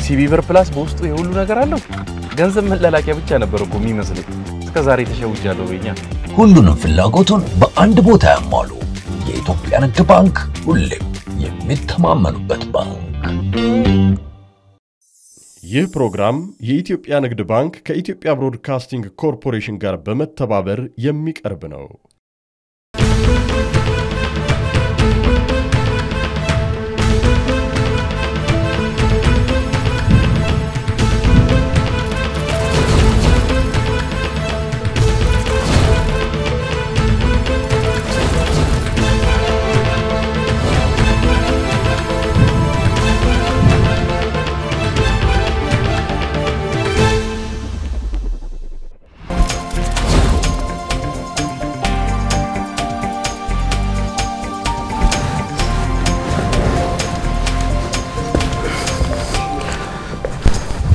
ሲቢ ብር ፕላስ በውስጡ የሁሉ ነገር አለው። ገንዘብ መላላኪያ ብቻ ነበር እኮ የሚመስለኝ። እስከዛሬ ተሸውጃለሁ በእኛ።
ሁሉንም ፍላጎቱን በአንድ ቦታ ያሟሉ። የኢትዮጵያ ንግድ ባንክ ሁሌም የሚተማመኑበት ባንክ።
ይህ ፕሮግራም የኢትዮጵያ ንግድ ባንክ ከኢትዮጵያ ብሮድካስቲንግ ኮርፖሬሽን ጋር በመተባበር የሚቀርብ ነው።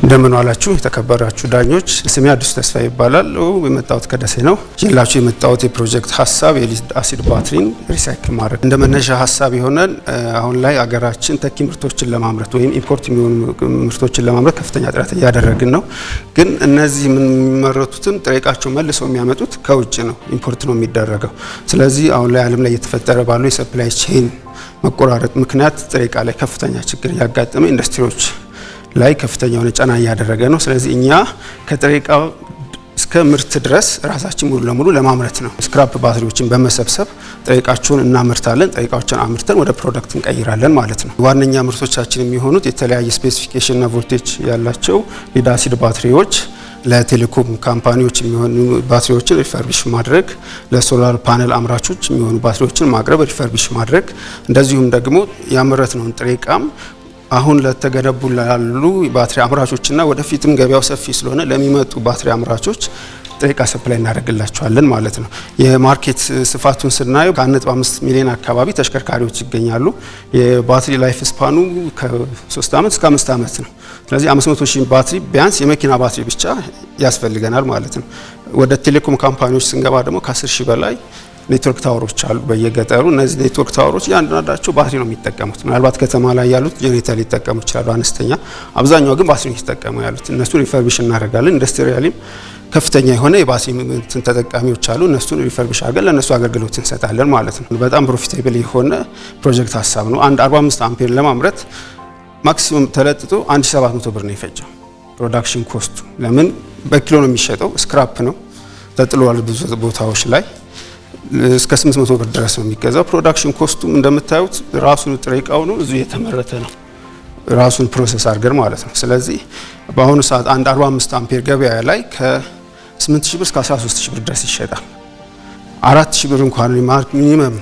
እንደምን ዋላችሁ የተከበራችሁ ዳኞች። ስሜ አዲስ ተስፋ ይባላል። የመጣሁት ከደሴ ነው። ይላችሁ የመጣሁት የፕሮጀክት ሐሳብ የሊድ አሲድ ባትሪን ሪሳይክል ማድረግ እንደመነሻ ሐሳብ ይሆናል። አሁን ላይ አገራችን ተኪ ምርቶችን ለማምረት ወይም ኢምፖርት የሚሆኑ ምርቶችን ለማምረት ከፍተኛ ጥረት እያደረግን ነው። ግን እነዚህ የሚመረቱትን ጥሬቃቸው መልሰው የሚያመጡት ከውጭ ነው፣ ኢምፖርት ነው የሚደረገው። ስለዚህ አሁን ላይ ዓለም ላይ እየተፈጠረ ባለው የሰፕላይ ቼን መቆራረጥ ምክንያት ጥሬቃ ላይ ከፍተኛ ችግር ያጋጠመ ኢንዱስትሪዎች ላይ ከፍተኛ የሆነ ጫና ያደረገ ነው። ስለዚህ እኛ ከጥሬቃው እስከ ምርት ድረስ ራሳችን ሙሉ ለሙሉ ለማምረት ነው። ስክራፕ ባትሪዎችን በመሰብሰብ ጥሬቃቸውን እናመርታለን። ጥሬቃዎችን አምርተን ወደ ፕሮዳክት እንቀይራለን ማለት ነው። ዋነኛ ምርቶቻችን የሚሆኑት የተለያየ ስፔሲፊኬሽን እና ቮልቴጅ ያላቸው ሊድ አሲድ ባትሪዎች፣ ለቴሌኮም ካምፓኒዎች የሚሆኑ ባትሪዎችን ሪፈርቢሽ ማድረግ፣ ለሶላር ፓነል አምራቾች የሚሆኑ ባትሪዎችን ማቅረብ ሪፈርቢሽ ማድረግ፣ እንደዚሁም ደግሞ ያመረትነውን ጥሬቃም አሁን ለተገነቡ ላሉ ባትሪ አምራቾችና ወደፊትም ገበያው ሰፊ ስለሆነ ለሚመጡ ባትሪ አምራቾች ጥሬቃ ሰፕላይ እናደርግላቸዋለን ማለት ነው። የማርኬት ስፋቱን ስናየው ከ1.5 ሚሊዮን አካባቢ ተሽከርካሪዎች ይገኛሉ። የባትሪ ላይፍ ስፓኑ ከ3 ዓመት እስከ 5 ዓመት ነው። ስለዚህ 500,000 ባትሪ ቢያንስ የመኪና ባትሪ ብቻ ያስፈልገናል ማለት ነው። ወደ ቴሌኮም ካምፓኒዎች ስንገባ ደግሞ ከ10,000 በላይ ኔትወርክ ታወሮች አሉ በየገጠሩ። እነዚህ ኔትወርክ ታወሮች ያንዳንዳቸው ባትሪ ነው የሚጠቀሙት። ምናልባት ከተማ ላይ ያሉት ጄኔሬተር ሊጠቀሙ ይችላሉ አነስተኛ፣ አብዛኛው ግን ባትሪ እየተጠቀሙ ያሉት። እነሱ ሪፈርቢሽ እናደርጋለን። ኢንዱስትሪያሊም ከፍተኛ የሆነ የባትሪ ተጠቃሚዎች አሉ። እነሱን ሪፈርቢሽ አድርገን ለነሱ አገልግሎት እንሰጣለን ማለት ነው። በጣም ፕሮፊታብል የሆነ ፕሮጀክት ሀሳብ ነው። አንድ 45 አምፔር ለማምረት ማክሲመም ተለጥጦ 1700 ብር ነው የፈጀው ፕሮዳክሽን ኮስቱ። ለምን በኪሎ ነው የሚሸጠው፣ ስክራፕ ነው ተጥሏል ብዙ ቦታዎች ላይ እስከ 800 ብር ድረስ ነው የሚገዛው። ፕሮዳክሽን ኮስቱም እንደምታዩት ራሱን ጥሬቃው ነው እዚሁ የተመረተ ነው፣ ራሱን ፕሮሰስ አድርገን ማለት ነው። ስለዚህ በአሁኑ ሰዓት አንድ 45 አምፔር ገበያ ላይ ከ8000 ብር እስከ 13000 ብር ድረስ ይሸጣል። 4000 ብር እንኳን ሚኒመም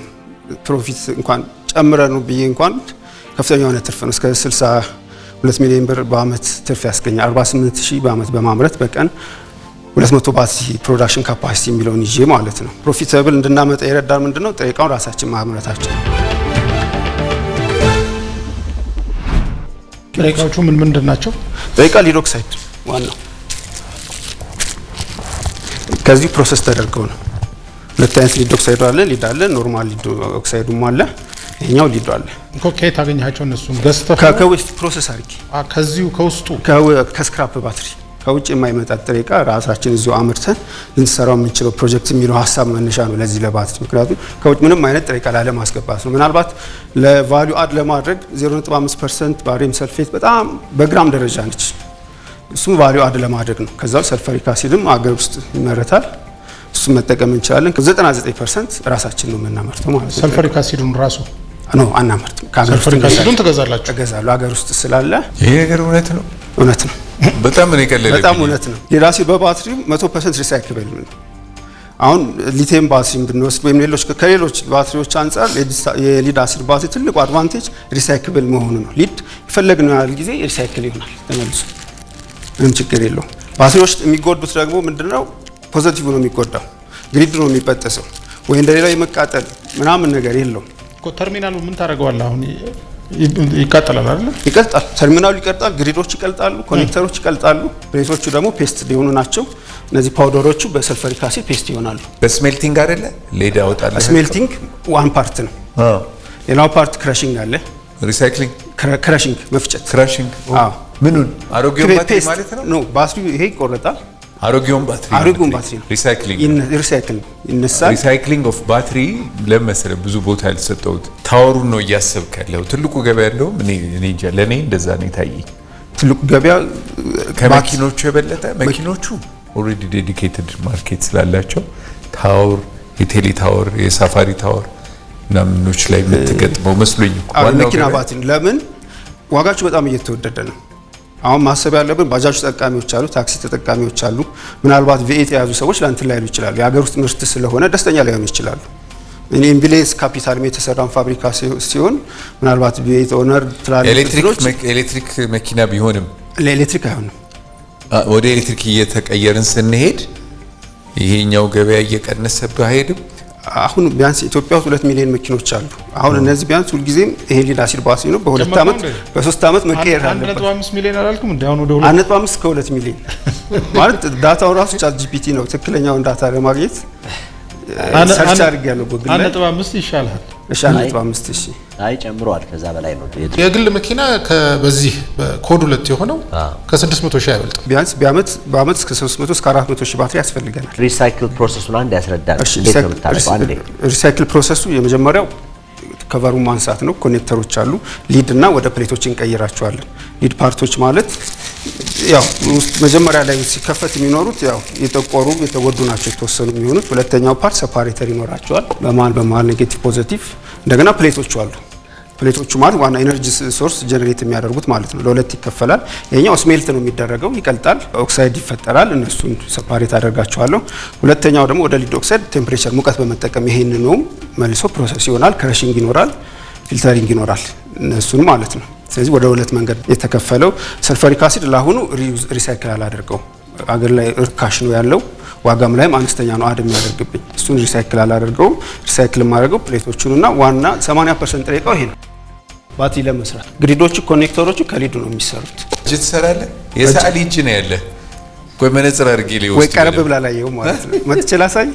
ፕሮፊት እንኳን ጨምረን ነው ብዬ እንኳን ከፍተኛ የሆነ ትርፍ ነው። እስከ 62 ሚሊዮን ብር በአመት ትርፍ ያስገኛል። 48000 በአመት በማምረት በቀን 200 ባትሪ ፕሮዳክሽን ካፓሲቲ የሚለውን ይዤ ማለት ነው። ፕሮፊታብል እንድናመጣ ይረዳል። ምንድነው ጥሬቃውን ራሳችን ማምረታችን።
ጥሬቃዎቹ ምንድን ናቸው?
ጥሬቃ ሊድ ኦክሳይድ ዋናው ከዚህ ፕሮሰስ ተደርገው ነው። ሁለት አይነት ሊድ ኦክሳይድ አለ፣ ሊድ አለ፣ ኖርማል ሊድ ኦክሳይዱም አለ። ይሄኛው ሊድ አለ።
ከየት አገኛቸው? እነሱም ገዝተህ
ከዌስት ፕሮሰስ አድርጌ
ከዚሁ ከውስጡ
ከስክራፕ ባትሪ ከውጭ የማይመጣ ጥሬቃ ራሳችን እዚሁ አምርተን ልንሰራው የምንችለው ፕሮጀክት የሚለው ሀሳብ መነሻ ነው ለዚህ ለባትሪ። ምክንያቱም ከውጭ ምንም አይነት ጥሬቃ ላለማስገባት ነው። ምናልባት ለቫልዩ አድ ለማድረግ 0.5% ባሪየም ሰልፌት በጣም በግራም ደረጃ ነች። እሱም ቫልዩ አድ ለማድረግ ነው። ከዛው ሰልፈሪክ አሲድም አገር ውስጥ ይመረታል። እሱ እሱ መጠቀም እንችላለን 99% ራሳችን ነው የምናመርተው ማለት ነው
ሰልፈሪክ አሲዱን ራሱ
ነው አናመርትም
ሰልፈሪክ አሲዱን ትገዛላችሁ
እገዛለሁ ሀገር ውስጥ ስላለ
ይሄ ነገር እውነት ነው
በጣም
ነው የቀለለ
በጣም እውነት ነው ሌላሲ በባትሪው 100% ሪሳይክል ነው አሁን ሊቲየም ባትሪ ብንወስድ ወይም ከሌሎች ባትሪዎች አንፃር የሊድ አሲድ ባትሪ ትልቁ አድቫንቴጅ ሪሳይክል መሆኑ ነው ሊድ የፈለግነው ያህል ጊዜ ሪሳይክል ይሆናል ተመልሶ ምንም ችግር የለውም ባትሪዎች የሚጎዱት ደግሞ ምንድነው ፖዚቲቭ ነው የሚጎዳው ግሪድ ነው የሚበጠሰው ወይ እንደሌላ የመቃጠል ምናምን ነገር የለውም
ተርሚናሉ ምን ታደርገዋለህ አሁን ይቃጠላል አይደል
ይቀልጣል ተርሚናሉ ይቀልጣል ግሪዶች ይቀልጣሉ ኮኔክተሮች ይቀልጣሉ ፕሌቶቹ ደግሞ ፔስት ሊሆኑ ናቸው እነዚህ ፓውደሮቹ በሰልፈሪክ አሲድ ፔስት ይሆናሉ
በስሜልቲንግ አይደለ ሌዳ ያወጣል
ስሜልቲንግ ዋን ፓርት ነው ሌላው ፓርት ክራሺንግ አለ
ሪሳይክሊንግ
ክራሺንግ መፍጨት
ክራሺንግ ምኑን አሮጌው ባትሪ ማለት ነው
ነው ባትሪው ይሄ ይቆረጣል
አሮጌውን ባትሪ ሪሳይክሊንግ
ይነሳል
ሪሳይክሊንግ ኦፍ ባትሪ ለምሳሌ ብዙ ቦታ ያልሰጠውት ታወሩ ነው እያሰብክ ያለው ትልቁ ገበያ ያለው እኔ እንጃ ለኔ እንደዛ ነው ታየኝ
ትልቁ ገበያ
ከመኪኖቹ የበለጠ መኪኖቹ ኦሬዲ ዴዲኬትድ ማርኬት ስላላቸው ታወር የቴሌ ታወር የሳፋሪ ታወር ናምኖች ላይ የምትገጥመው መስሎኝ
መኪና ባትሪ ለምን ዋጋቸው በጣም እየተወደደ ነው አሁን ማሰብ ያለብን ባጃጅ ተጠቃሚዎች አሉ ታክሲ ተጠቃሚዎች አሉ ምናልባት ቪኤት የያዙ ሰዎች ላንተ ላይ ይችላሉ የሀገር ውስጥ ምርት ስለሆነ ደስተኛ ላይሆኑ ይችላሉ እኔ ኢምቢሌንስ ካፒታል የተሰራን ፋብሪካ ሲሆን ምናልባት ቪኤት ኦነር
ኤሌክትሪክ መኪና ቢሆንም
ለኤሌክትሪክ አይሆንም
ወደ ኤሌክትሪክ እየተቀየርን ስንሄድ ይሄኛው ገበያ እየቀነሰብህ አይሄድም
አሁን ቢያንስ ኢትዮጵያ ውስጥ 2 ሚሊዮን መኪኖች አሉ አሁን እነዚህ ቢያንስ ሁሉ ጊዜ ይሄ ሊድ አሲድ ባትሪ ነው በ2 አመት በ3 አመት መቀየር አለበት
1.5 ሚሊዮን አላልኩም እንዴ አሁን ወደ
1.5 ከ2 ሚሊዮን ማለት ዳታው ራሱ ቻት ጂፒቲ ነው ትክክለኛውን ዳታ ለማግኘት ሰርች አድርጌያለሁ ጎግል ላይ
1.5 ይሻላል
እሺ 1.5 እሺ
አይ ጨምሯል ከዛ በላይ ነው
የግል መኪና በዚህ ኮድ 2 የሆነው ከ600 ሺህ አይበልጥ
ቢያንስ በአመት እስከ 300 እስከ 400 ሺህ ባትሪ ያስፈልገናል
ሪሳይክል ፕሮሰሱን አንድ ያስረዳል እንዴት ነው የምታደርገው አንዴ
ሪሳይክል ፕሮሰሱ የመጀመሪያው ከቨሩ ማንሳት ነው ኮኔክተሮች አሉ ሊድ እና ወደ ፕሌቶች እንቀይራቸዋለን ሊድ ፓርቶች ማለት ያው መጀመሪያ ላይ ሲከፈት የሚኖሩት ያው የጠቆሩ የተወዱ ናቸው የተወሰኑ የሚሆኑት ሁለተኛው ፓርት ሰፓሬተር ይኖራቸዋል በመሃል ኔጌቲቭ ፖዚቲቭ እንደገና ፕሌቶች አሉ ፕሌቶቹ ማለት ዋና ኤነርጂ ሶርስ ጀነሬት የሚያደርጉት ማለት ነው ለሁለት ይከፈላል ይሄኛው ስሜልት ነው የሚደረገው ይቀልጣል ኦክሳይድ ይፈጠራል እነሱን ሰፓሬት አደርጋቸዋለሁ ሁለተኛው ደግሞ ወደ ሊድ ኦክሳይድ ቴምፕሬቸር ሙቀት በመጠቀም ይሄንን ነው መልሶ ፕሮሰስ ይሆናል ክራሺንግ ይኖራል ፊልተሪንግ ይኖራል እነሱን ማለት ነው ስለዚህ ወደ ሁለት መንገድ የተከፈለው ሰልፈሪክ አሲድ ለአሁኑ ሪሳይክል አላደርገው አገር ላይ እርካሽ ነው ያለው ዋጋም ላይም አነስተኛ ነው አድም ያደርግብኝ እሱን ሪሳይክል አላደርገው ሪሳይክል ማድረገው ፕሌቶቹንና ዋና 80% ጥሬቃው ይሄ ነው ባትሪ ለመስራት ግሪዶቹ ኮኔክተሮቹ ከሊዱ ነው የሚሰሩት
እጅ ትሰራለህ የሳሊ እጅ ነው ያለ ቆይ መነጽር አድርጌ ሊወስድ
ወይ ቀረብ ብላ ላይ ይው ማለት ነው መጥቼ ላሳይ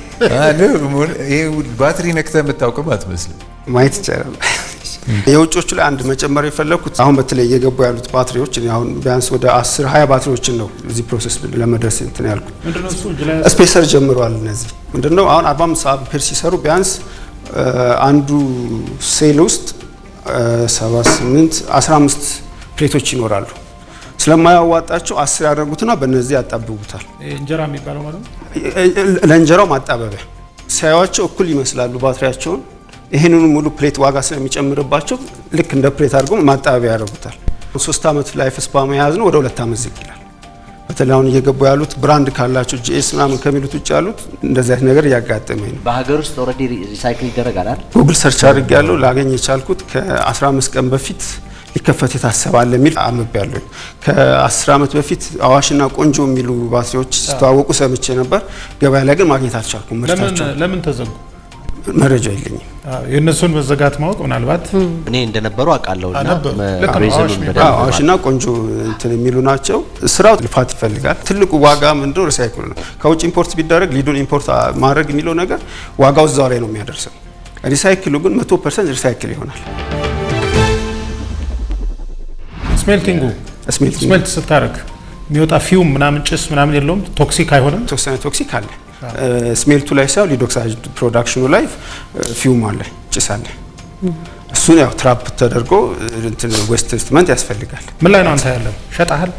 ይሄ ባትሪ ነክተህ የምታውቀው አትመስልም
ማየት ይቻላል የውጮቹ ላይ አንድ መጨመር የፈለኩት አሁን በተለይ የገቡ ያሉት ባትሪዎች ቢያንስ ወደ 10 20 ባትሪዎችን ነው እዚህ ፕሮሰስ ለመድረስ እንትን ያልኩት
ምንድነው እሱ
ስፔሰር ጀምሯል እነዚህ ምንድነው አሁን 45 አምፔር ሲሰሩ ቢያንስ አንዱ ሴል ውስጥ 78 15 ፕሌቶች ይኖራሉ ስለማያዋጣቸው 10 ያደርጉትና በእነዚህ ያጣብቡታል
እንጀራ የሚባለው ማለት ነው
ለእንጀራው ማጣበቢያ ሳያዋቸው እኩል ይመስላሉ ባትሪያቸውን ይሄንን ሙሉ ፕሌት ዋጋ ስለሚጨምርባቸው ልክ እንደ ፕሌት አድርገው ማጣበቢያ ያደርጉታል 3 አመት ላይፍ ስፓን መያዝ ነው ወደ 2 አመት ዝቅ ይላል በተለይ አሁን እየገቡ ያሉት ብራንድ ካላቸው ጂኤስ ምናምን ከሚሉት ውጭ ያሉት እንደዛ አይነት ነገር ያጋጠመኝ ነው
በሀገር ውስጥ ኦሬዲ ሪሳይክል ይደረጋል አይደል
ጉግል ሰርች አድርጌያለሁ ላገኝ የቻልኩት ከ15 ቀን በፊት ሊከፈት የታሰባለ የሚል አመብያለሁ ከ10 አመት በፊት አዋሽና ቆንጆ የሚሉ ባትሪዎች ሲተዋወቁ ሰምቼ ነበር ገበያ ላይ ግን ማግኘት አልቻልኩም ምርታቸው
ለምን ተዘጉ
መረጃ የለኝም
የነሱን መዘጋት ማወቅ ምናልባት
እኔ እንደነበሩ አቃለውና
ሪዝኑን
አዋሽና ቆንጆ እንትን የሚሉ ናቸው ስራው ልፋት ይፈልጋል ትልቁ ዋጋ ምንድነው ሪሳይክል ነው ከውጭ ኢምፖርት ቢደረግ ሊዱን ኢምፖርት ማድረግ የሚለው ነገር ዋጋው እዛው ላይ ነው የሚያደርሰው ሪሳይክሉ ግን 100% ሪሳይክል ይሆናል
ስሜልት ስታረግ የሚወጣ ፊውም ምናምን ጭስ ምናምን የለውም ቶክሲክ አይሆንም
ቶክሲክ አለ ስሜልቱ ላይ ሳይሆን ሊድ ኦክሳይድ ፕሮዳክሽኑ ላይ ፊውም አለ ጭስ አለ እሱን ያው ትራፕ ተደርጎ እንትን ዌስት ትሪትመንት ያስፈልጋል
ምን ላይ ነው አንተ ያለው ሸጣሃል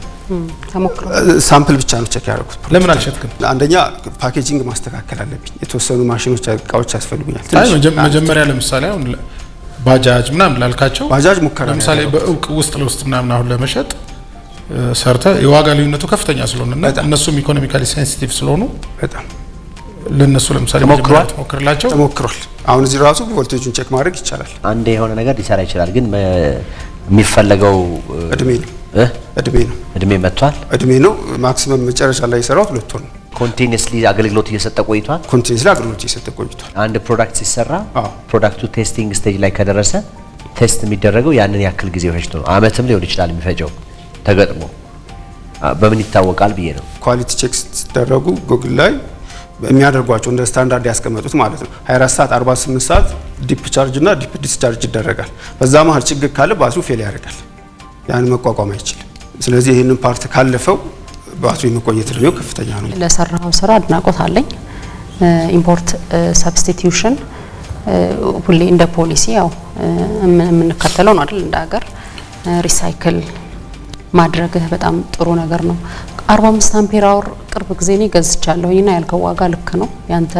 ተሞክሮ
ሳምፕል ብቻ ነው ቼክ ያደረኩት።
ለምን አልሸጥክም?
አንደኛ ፓኬጂንግ ማስተካከል አለብኝ። የተወሰኑ ማሽኖች እቃዎች ያስፈልጉኛል።
መጀመሪያ ለምሳሌ አሁን ባጃጅ ምናምን ላልካቸው
ባጃጅ ሙከራ
ለምሳሌ በእውቅ ውስጥ ለውስጥ ምናምን አሁን ለመሸጥ ሰርተ የዋጋ ልዩነቱ ከፍተኛ ስለሆነና እነሱም ኢኮኖሚካሊ ሴንሲቲቭ ስለሆኑ
በጣም
ለነሱ ለምሳሌ ሞክርላቸው
ተሞክሯል። አሁን እዚህ ራሱ ቮልቴጁን ቼክ ማድረግ ይቻላል።
አንዴ የሆነ ነገር ሊሰራ ይችላል፣ ግን የሚፈለገው እድሜ መጥቷል።
እድሜ ነው ማክሲመም መጨረሻ ላይ የሰራው 2 ወር ነው።
ኮንቲኒየስሊ አገልግሎት እየሰጠ ቆይቷል።
ኮንቲኒየስሊ አገልግሎት እየሰጠ ቆይቷል።
አንድ ፕሮዳክት ሲሰራ ፕሮዳክቱ ቴስቲንግ ስቴጅ ላይ ከደረሰ ቴስት የሚደረገው ያንን ያክል ጊዜ ፈጅቶ ነው። አመትም ሊሆን ይችላል የሚፈጀው ተገጥሞ። በምን ይታወቃል ብዬ ነው።
ኳሊቲ ቼክ ሲደረጉ ጉግል ላይ የሚያደርጓቸው እንደ ስታንዳርድ ያስቀመጡት ማለት ነው 24 ሰዓት 48 ሰዓት ዲፕ ቻርጅ እና ዲፕ ዲስቻርጅ ይደረጋል። በዛ መሀል ችግር ካለ ባትሪው ፌል ያደርጋል፣ ያን መቋቋም አይችልም። ስለዚህ ይህንን ፓርት ካለፈው ባትሪ መቆየት ነው ከፍተኛ ነው።
ለሰራው ስራ አድናቆት አለኝ። ኢምፖርት ሰብስቲቲዩሽን ሁሌ እንደ ፖሊሲ ያው የምንከተለው ነው አይደል? እንደ ሀገር ሪሳይክል ማድረግ በጣም ጥሩ ነገር ነው። 45 አምፔር አወር ቅርብ ጊዜ ነው ገዝቻለሁኝና ያልከው ዋጋ ልክ ነው። ያንተ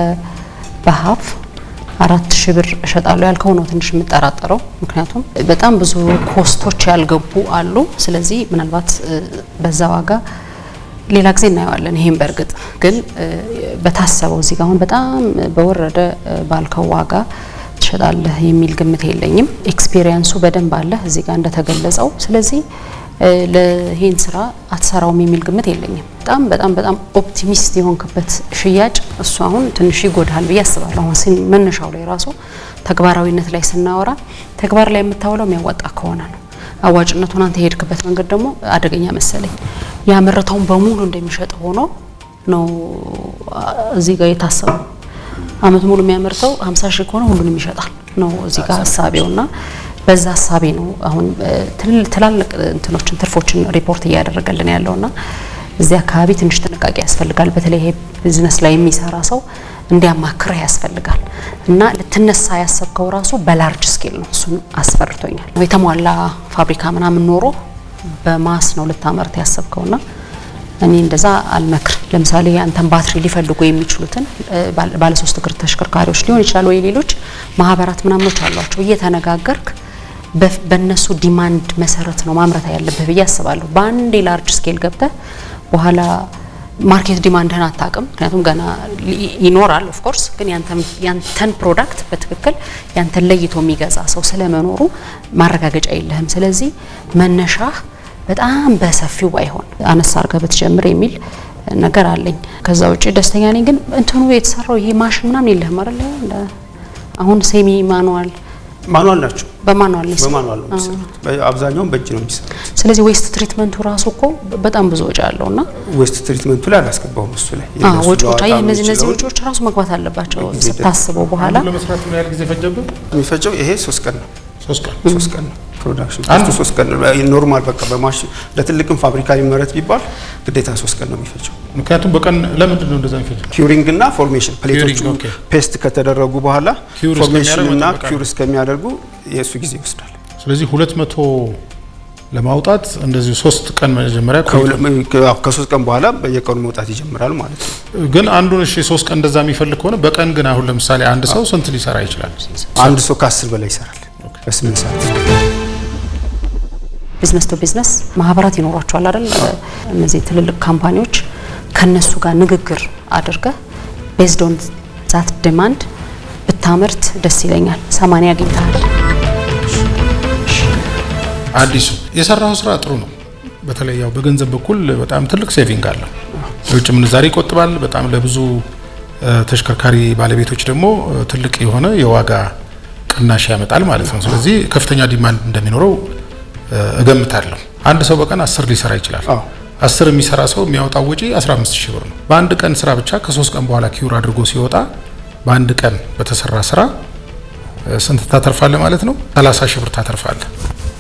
በሀፍ 4000 ብር እሸጣለሁ ያልከው ነው ትንሽ የምጠራጠረው፣ ምክንያቱም በጣም ብዙ ኮስቶች ያልገቡ አሉ። ስለዚህ ምናልባት በዛ ዋጋ ሌላ ጊዜ እናየዋለን። ይሄን በርግጥ ግን በታሰበው እዚህ ጋር አሁን በጣም በወረደ ባልከው ዋጋ ትሸጣለህ የሚል ግምት የለኝም። ኤክስፒሪየንሱ በደንብ አለ እዚህ ጋር እንደተገለጸው። ስለዚህ ለይሄን ስራ አትሰራውም የሚል ግምት የለኝም። በጣም ኦፕቲሚስት የሆንክበት ሽያጭ እሱ አሁን ትንሽ ይጎዳል ብዬ አስባለሁ። አሁን መነሻው ላይ ራሱ ተግባራዊነት ላይ ስናወራ ተግባር ላይ የምታውለው የሚያዋጣ ከሆነ ነው። አዋጭነቱን አንተ ሄድክበት መንገድ ደግሞ አደገኛ መሰለኝ። ያመረተውን በሙሉ እንደሚሸጥ ሆኖ ነው እዚህ ጋር የታሰበው። አመት ሙሉ የሚያመርተው 50 ሺህ ከሆነ ሁሉንም ይሸጣል ነው እዚህ ጋር ሐሳቤውና በዛ ሐሳቤ ነው አሁን ትላልቅ እንትኖችን ትርፎችን ሪፖርት እያደረገልን ያለውና እዚህ አካባቢ ትንሽ ጥንቃቄ ያስፈልጋል። በተለይ ይሄ ቢዝነስ ላይ የሚሰራ ሰው እንዲያማክር ያስፈልጋል እና ለተነሳ ያሰብከው ራሱ በላርጅ ስኬል ነው። እሱን አስፈርቶኛል። የተሟላ ፋብሪካ ምናምን ኖሮ በማስ ነው ልታመርት ያሰብከውና እኔ እንደዛ አልመክር። ለምሳሌ አንተን ባትሪ ሊፈልጉ የሚችሉትን ባለ 3 እግር ተሽከርካሪዎች ሊሆን ይችላል ወይ ሌሎች ማህበራት ምናምኖች አሏቸው እየተነጋገርክ በእነሱ ዲማንድ መሰረት ነው ማምረት ያለብህ ብዬ አስባለሁ። በአንድ ላርጅ ስኬል ገብተህ በኋላ ማርኬት ዲማንድህን አታውቅም። ምክንያቱም ገና ይኖራል ኦፍ ኮርስ፣ ግን ያንተን ፕሮዳክት በትክክል ያንተን ለይቶ የሚገዛ ሰው ስለመኖሩ ማረጋገጫ የለህም። ስለዚህ መነሻህ በጣም በሰፊው ባይሆን አነስ አድርገህ ብትጀምር የሚል ነገር አለኝ። ከዛ ውጪ ደስተኛ ነኝ። ግን እንትኑ የተሰራው ይሄ ማሽን ምናምን የለህም አይደል? አሁን ሴሚ ማኑዋል
ናቸው።
በማኑዋል ነው
አብዛኛውን በእጅ ነው የሚሰሩት።
ስለዚህ ዌስት ትሪትመንቱ ራሱ እኮ በጣም ብዙ ወጪ አለውና
ዌስት ትሪትመንቱ ላይ አላስገባውም። እሱ ላይ
ወጪዎች እነዚህ ወጪዎች ራሱ መግባት አለባቸው ስታስበው። በኋላ
ለመስራት ምን ያህል ጊዜ ፈጀብህ?
የሚፈጀው ይሄ 3 ቀን ነው።
3 ቀን
ነው ፕሮዳክሽን። አንዱ 3 ቀን ኖርማል በቃ በማሽን ለትልቅም ፋብሪካ ሊመረት ቢባል ግዴታ 3 ቀን ነው የሚፈጀው።
ምክንያቱም በቀን ለምንድን ነው እንደዛ የሚፈጀው?
ኪውሪንግ እና ፎርሜሽን ፕሌቶቹ ፔስት ከተደረጉ በኋላ ፎርሜሽን እና ኪውር እስከሚያደርጉ የሱ ጊዜ ይወስዳል።
ስለዚህ 200 ለማውጣት እንደዚህ 3 ቀን መጀመሪያ
ከ3 ቀን በኋላ በየቀኑ መውጣት ይጀምራል ማለት ነው።
ግን አንዱን 3 ቀን እንደዛ የሚፈልግ ከሆነ በቀን ግን አሁን ለምሳሌ አንድ ሰው ስንት ሊሰራ ይችላል?
አንድ ሰው ከ10 በላይ ይሰራል በ8 ሰዓት።
ቢዝነስ ቱ ቢዝነስ ማህበራት ይኖራቸዋል አይደል? እነዚህ ትልልቅ ካምፓኒዎች ከነሱ ጋር ንግግር አድርገህ ቤዝድ ኦን ዛት ዲማንድ ብታመርት ደስ ይለኛል። 80 አግኝተሃል።
አዲሱ የሰራው ስራ ጥሩ ነው። በተለይ ያው በገንዘብ በኩል በጣም ትልቅ ሴቪንግ አለው። የውጭ ምንዛሪ ይቆጥባል። በጣም ለብዙ ተሽከርካሪ ባለቤቶች ደግሞ ትልቅ የሆነ የዋጋ ቅናሽ ያመጣል ማለት ነው። ስለዚህ ከፍተኛ ዲማንድ እንደሚኖረው እገምታለሁ። አንድ ሰው በቀን 10 ሊሰራ ይችላል። 10 የሚሰራ ሰው የሚያወጣው ወጪ 15000 ብር ነው። በአንድ ቀን ስራ ብቻ ከ3 ቀን በኋላ ኪውር አድርጎ ሲወጣ በአንድ ቀን በተሰራ ስራ ስንት ታተርፋለህ ማለት ነው? 30000 ብር ታተርፋለህ።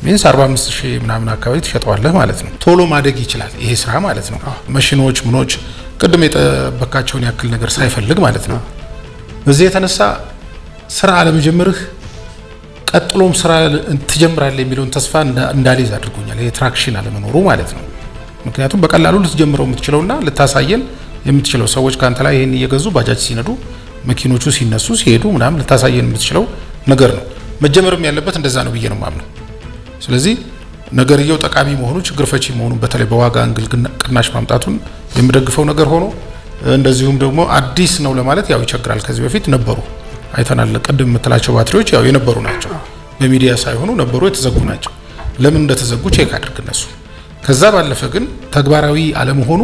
ሚንስ 45000 ምናምን አካባቢ ትሸጠዋለህ ማለት ነው። ቶሎ ማደግ ይችላል ይሄ ስራ ማለት ነው። ማሽኖች ምኖች ቅድም የጠበቃቸውን ያክል ነገር ሳይፈልግ ማለት ነው። በዚህ የተነሳ ስራ አለመጀመርህ ቀጥሎም ስራ ትጀምራለህ የሚለውን ተስፋ እንዳልይዝ አድርጎኛል። ይሄ ትራክሽን አለመኖሩ ማለት ነው። ምክንያቱም በቀላሉ ልትጀምረው የምትችለውና ልታሳየን የምትችለው ሰዎች ካንተ ላይ ይሄን እየገዙ ባጃጅ ሲነዱ መኪኖቹ ሲነሱ ሲሄዱ ምናምን ልታሳየን የምትችለው ነገር ነው። መጀመርም ያለበት እንደዛ ነው ብዬ ነው ማምነው። ስለዚህ ነገርየው ጠቃሚ መሆኑ ችግር ፈቺ መሆኑ በተለይ በዋጋ አንግል ቅናሽ ማምጣቱን የሚደግፈው ነገር ሆኖ እንደዚሁም ደግሞ አዲስ ነው ለማለት ያው ይቸግራል። ከዚህ በፊት ነበሩ አይተናል። ቀደም የምትላቸው ባትሪዎች ያው የነበሩ ናቸው፣ በሚዲያ ሳይሆኑ ነበሩ፣ የተዘጉ ናቸው። ለምን እንደተዘጉ ቼክ አድርግ እነሱ። ከዛ ባለፈ ግን ተግባራዊ አለመሆኑ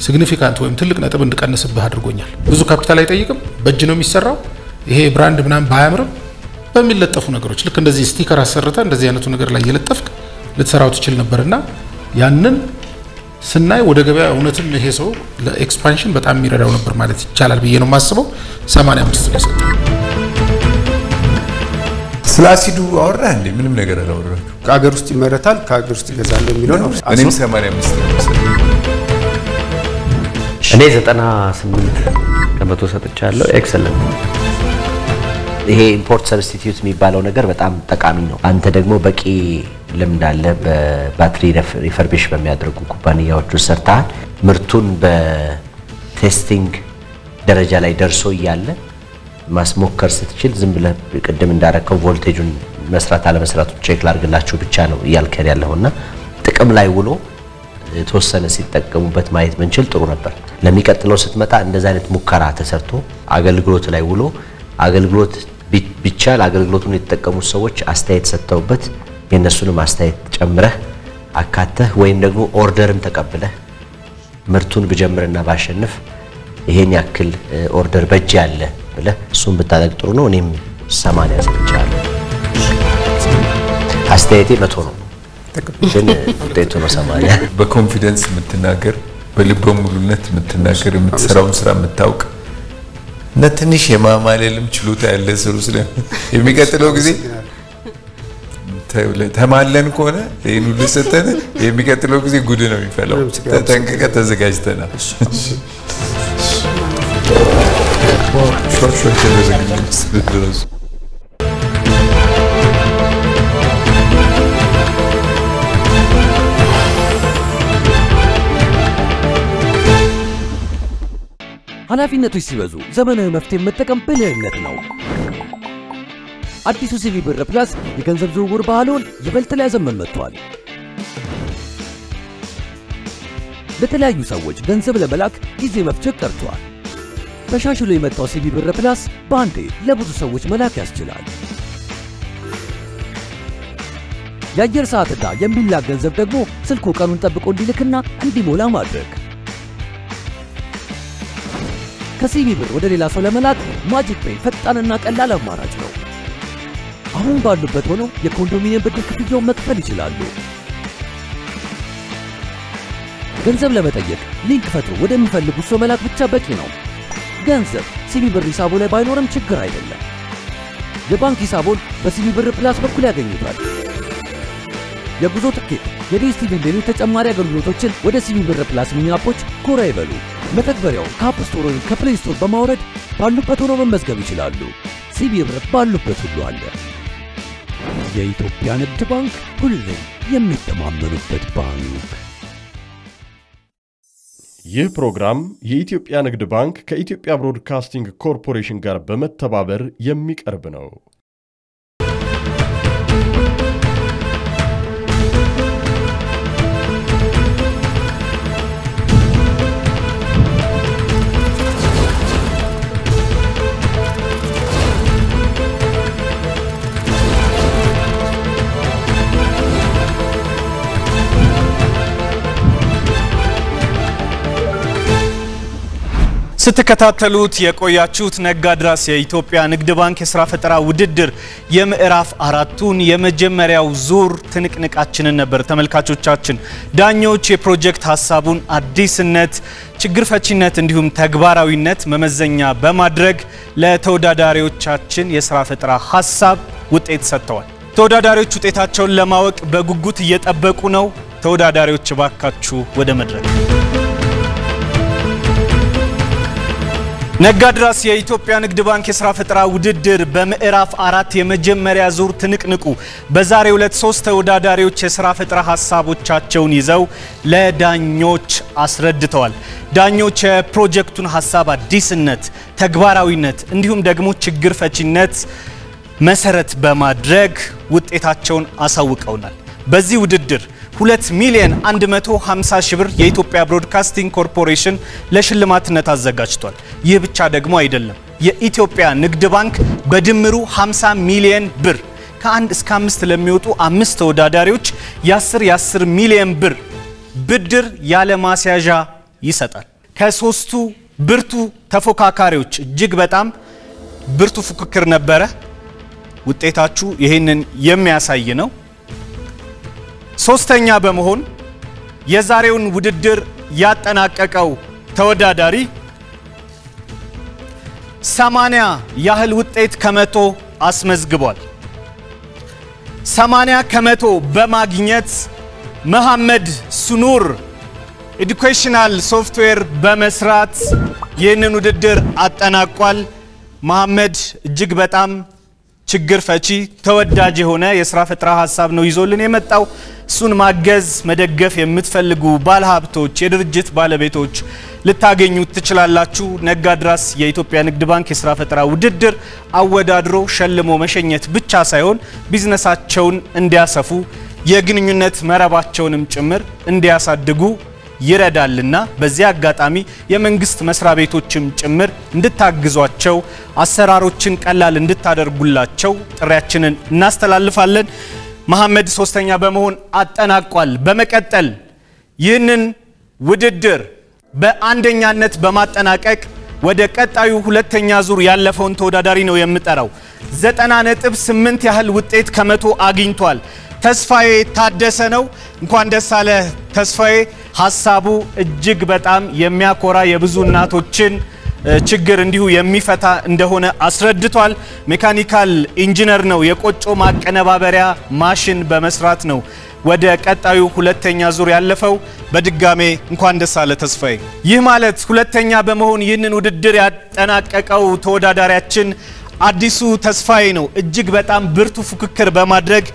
ሲግኒፊካንት ወይም ትልቅ ነጥብ እንድቀንስብህ አድርጎኛል። ብዙ ካፒታል አይጠይቅም፣ በእጅ ነው የሚሰራው። ይሄ ብራንድ ምናምን ባያምርም በሚለጠፉ ነገሮች ልክ እንደዚህ ስቲከር አሰርተ እንደዚህ አይነቱ ነገር ላይ የለጠፍክ ልትሰራው ትችል ነበርና ያንን ስናይ ወደ ገበያ እውነትም ይሄ ሰው ለኤክስፓንሽን በጣም የሚረዳው ነበር ማለት ይቻላል ብዬ ነው የማስበው። 85 ነው ሰጠው።
ስለ አሲዱ አወራ እንዴ? ምንም ነገር አላወራም።
ከሀገር ውስጥ ይመረታል ከሀገር ውስጥ ይገዛል የሚለው ነው።
እኔም 85 ነው።
እኔ 98 ከመቶ ሰጥቻለሁ። ኤክሰለንት።
ይሄ ኢምፖርት ሰብስቲቲዩት የሚባለው ነገር በጣም ጠቃሚ ነው። አንተ ደግሞ በቂ ልምድ አለ በባትሪ ሪፈርቢሽ በሚያደርጉ ኩባንያዎች ውስጥ ሰርተሃል። ምርቱን በቴስቲንግ ደረጃ ላይ ደርሶ እያለ ማስሞከር ስትችል ዝም ብለህ ቅድም እንዳረከው ቮልቴጁን መስራት አለመስራቱ ቼክ ላድርግላችሁ ብቻ ነው እያልከን ያለውና ጥቅም ላይ ውሎ ተወሰነ ሲጠቀሙበት ማየት መንችል ጥሩ ነበር። ለሚቀጥለው ስትመጣ እንደዛ አይነት ሙከራ ተሰርቶ አገልግሎት ላይ ውሎ አገልግሎት ቢቻል አገልግሎቱን የተጠቀሙ ሰዎች አስተያየት ሰጥተውበት የነሱንም አስተያየት ጨምረህ አካተህ ወይም ደግሞ ኦርደርም ተቀብለህ ምርቱን ብጀምርና ባሸንፍ ይሄን ያክል ኦርደር በእጅ ያለ ብለህ እሱን ብታደርግ ጥሩ ነው። እኔም 80 ሰጥቻለሁ። አስተያየቴ 100 ነው፣ ግን ውጤቱ ነው 80።
በኮንፊደንስ የምትናገር በልበ ሙሉነት የምትናገር የምትሰራውን ስራ የምታውቅ እና ትንሽ የማማለልም ችሎታ ያለ ሰው ስለ የሚቀጥለው ጊዜ ተማለን ከሆነ ይሄን ሁሉ ሰተነ የሚቀጥለው ጊዜ ጉድ ነው የሚፈለው። ተጠንቀቀ ተዘጋጅተናል። ሾርት ተደረገ።
ኃላፊነቶች ሲበዙ ዘመናዊ መፍትሄ መጠቀም ብልህነት ነው። አዲሱ ሲቪ ብር ፕላስ የገንዘብ ዝውውር ባህሉን ይበልጥ ሊያዘመን መጥቷል። ለተለያዩ ሰዎች ገንዘብ ለመላክ ጊዜ መፍጀት ቀርቷል። ተሻሽሎ የመጣው ሲቪ ብር ፕላስ በአንዴ ለብዙ ሰዎች መላክ ያስችላል። የአየር ሰዓትና የሚላክ ገንዘብ ደግሞ ስልኩ ቀኑን ጠብቆ እንዲልክና እንዲሞላ ማድረግ። ከሲቪ ብር ወደ ሌላ ሰው ለመላክ ማጂክ ፔይ ፈጣንና ቀላል አማራጭ ነው። አሁን ባሉበት ሆነው የኮንዶሚኒየም ብድር ክፍያውን መክፈል ይችላሉ። ገንዘብ ለመጠየቅ ሊንክ ፈጥሮ ወደሚፈልጉት ሰው መላክ ብቻ በቂ ነው። ገንዘብ ሲቪ ብር ሂሳቦ ላይ ባይኖርም ችግር አይደለም። የባንክ ሂሳቦን በሲቪ ብር ፕላስ በኩል ያገኙታል። የጉዞ ትኬት፣ የዲኤስቲቪ ሌሎች ተጨማሪ አገልግሎቶችን ወደ ሲቪ ብር ፕላስ ሚኒ አፖች ጎራ ይበሉ። መተግበሪያውን ከአፕ ስቶር ወይም ከፕሌይ ስቶር በማውረድ ባሉበት ሆነው መመዝገብ ይችላሉ። ሲቪ ብር ባሉበት ሁሉ አለ። የኢትዮጵያ ንግድ ባንክ ሁሌም የሚተማመኑበት ባንክ።
ይህ ፕሮግራም የኢትዮጵያ ንግድ ባንክ ከኢትዮጵያ ብሮድካስቲንግ ኮርፖሬሽን ጋር በመተባበር የሚቀርብ ነው። ስትከታተሉት የቆያችሁት ነጋድራስ የኢትዮጵያ ንግድ ባንክ የሥራ ፈጠራ ውድድር የምዕራፍ 4ቱን የመጀመሪያው ዙር ትንቅንቃችንን ነበር። ተመልካቾቻችን ዳኞች የፕሮጀክት ሐሳቡን አዲስነት፣ ችግር ፈቺነት እንዲሁም ተግባራዊነት መመዘኛ በማድረግ ለተወዳዳሪዎቻችን የሥራ ፈጠራ ሐሳብ ውጤት ሰጥተዋል። ተወዳዳሪዎች ውጤታቸውን ለማወቅ በጉጉት እየጠበቁ ነው። ተወዳዳሪዎች ባካችሁ ወደ መድረክ
ነጋድራስ የኢትዮጵያ ንግድ ባንክ የሥራ ፈጠራ ውድድር በምዕራፍ 4 የመጀመሪያ ዙር ትንቅንቁ በዛሬው ዕለት 3 ተወዳዳሪዎች የሥራ ፈጠራ ሐሳቦቻቸውን ይዘው ለዳኞች አስረድተዋል። ዳኞች የፕሮጀክቱን ሐሳብ አዲስነት፣ ተግባራዊነት እንዲሁም ደግሞ ችግር ፈቺነት መሰረት በማድረግ ውጤታቸውን አሳውቀውናል። በዚህ ውድድር 2 ሚሊዮን 150 ሺህ ብር የኢትዮጵያ ብሮድካስቲንግ ኮርፖሬሽን ለሽልማትነት አዘጋጅቷል። ይህ ብቻ ደግሞ አይደለም። የኢትዮጵያ ንግድ ባንክ በድምሩ 50 ሚሊዮን ብር ከ1 እስከ 5 ለሚወጡ 5 ተወዳዳሪዎች የ10 ሚሊዮን ብር ብድር ያለ ማስያዣ ይሰጣል። ከሶስቱ ብርቱ ተፎካካሪዎች እጅግ በጣም ብርቱ ፉክክር ነበረ። ውጤታችሁ ይሄንን የሚያሳይ ነው። ሶስተኛ በመሆን የዛሬውን ውድድር ያጠናቀቀው ተወዳዳሪ 80 ያህል ውጤት ከመቶ አስመዝግቧል። 80 ከመቶ በማግኘት መሐመድ ሱኑር ኤዱኬሽናል ሶፍትዌር በመስራት ይህንን ውድድር አጠናቋል። መሐመድ እጅግ በጣም ችግር ፈቺ ተወዳጅ የሆነ የሥራ ፈጠራ ሐሳብ ነው ይዞልን የመጣው። እሱን ማገዝ መደገፍ የምትፈልጉ ባለሀብቶች፣ የድርጅት ባለቤቶች ልታገኙት ትችላላችሁ። ነጋድራስ የኢትዮጵያ ንግድ ባንክ የሥራ ፈጠራ ውድድር አወዳድሮ ሸልሞ መሸኘት ብቻ ሳይሆን ቢዝነሳቸውን እንዲያሰፉ የግንኙነት መረባቸውንም ጭምር እንዲያሳድጉ ይረዳልና በዚህ አጋጣሚ የመንግስት መስሪያ ቤቶችም ጭምር እንድታግዟቸው አሰራሮችን ቀላል እንድታደርጉላቸው ጥሪያችንን እናስተላልፋለን። መሐመድ ሶስተኛ በመሆን አጠናቋል። በመቀጠል ይህንን ውድድር በአንደኛነት በማጠናቀቅ ወደ ቀጣዩ ሁለተኛ ዙር ያለፈውን ተወዳዳሪ ነው የምጠራው። 90.8 ያህል ውጤት ከመቶ አግኝቷል። ተስፋዬ ታደሰ ነው። እንኳን ደስ አለ ተስፋዬ። ሐሳቡ እጅግ በጣም የሚያኮራ የብዙ እናቶችን ችግር እንዲሁ የሚፈታ እንደሆነ አስረድቷል። ሜካኒካል ኢንጂነር ነው። የቆጮ ማቀነባበሪያ ማሽን በመስራት ነው ወደ ቀጣዩ ሁለተኛ ዙር ያለፈው። በድጋሜ እንኳን ደስ አለ ተስፋዬ። ይህ ማለት ሁለተኛ በመሆን ይህንን ውድድር ያጠናቀቀው ተወዳዳሪያችን አዲሱ ተስፋዬ ነው። እጅግ በጣም ብርቱ ፉክክር በማድረግ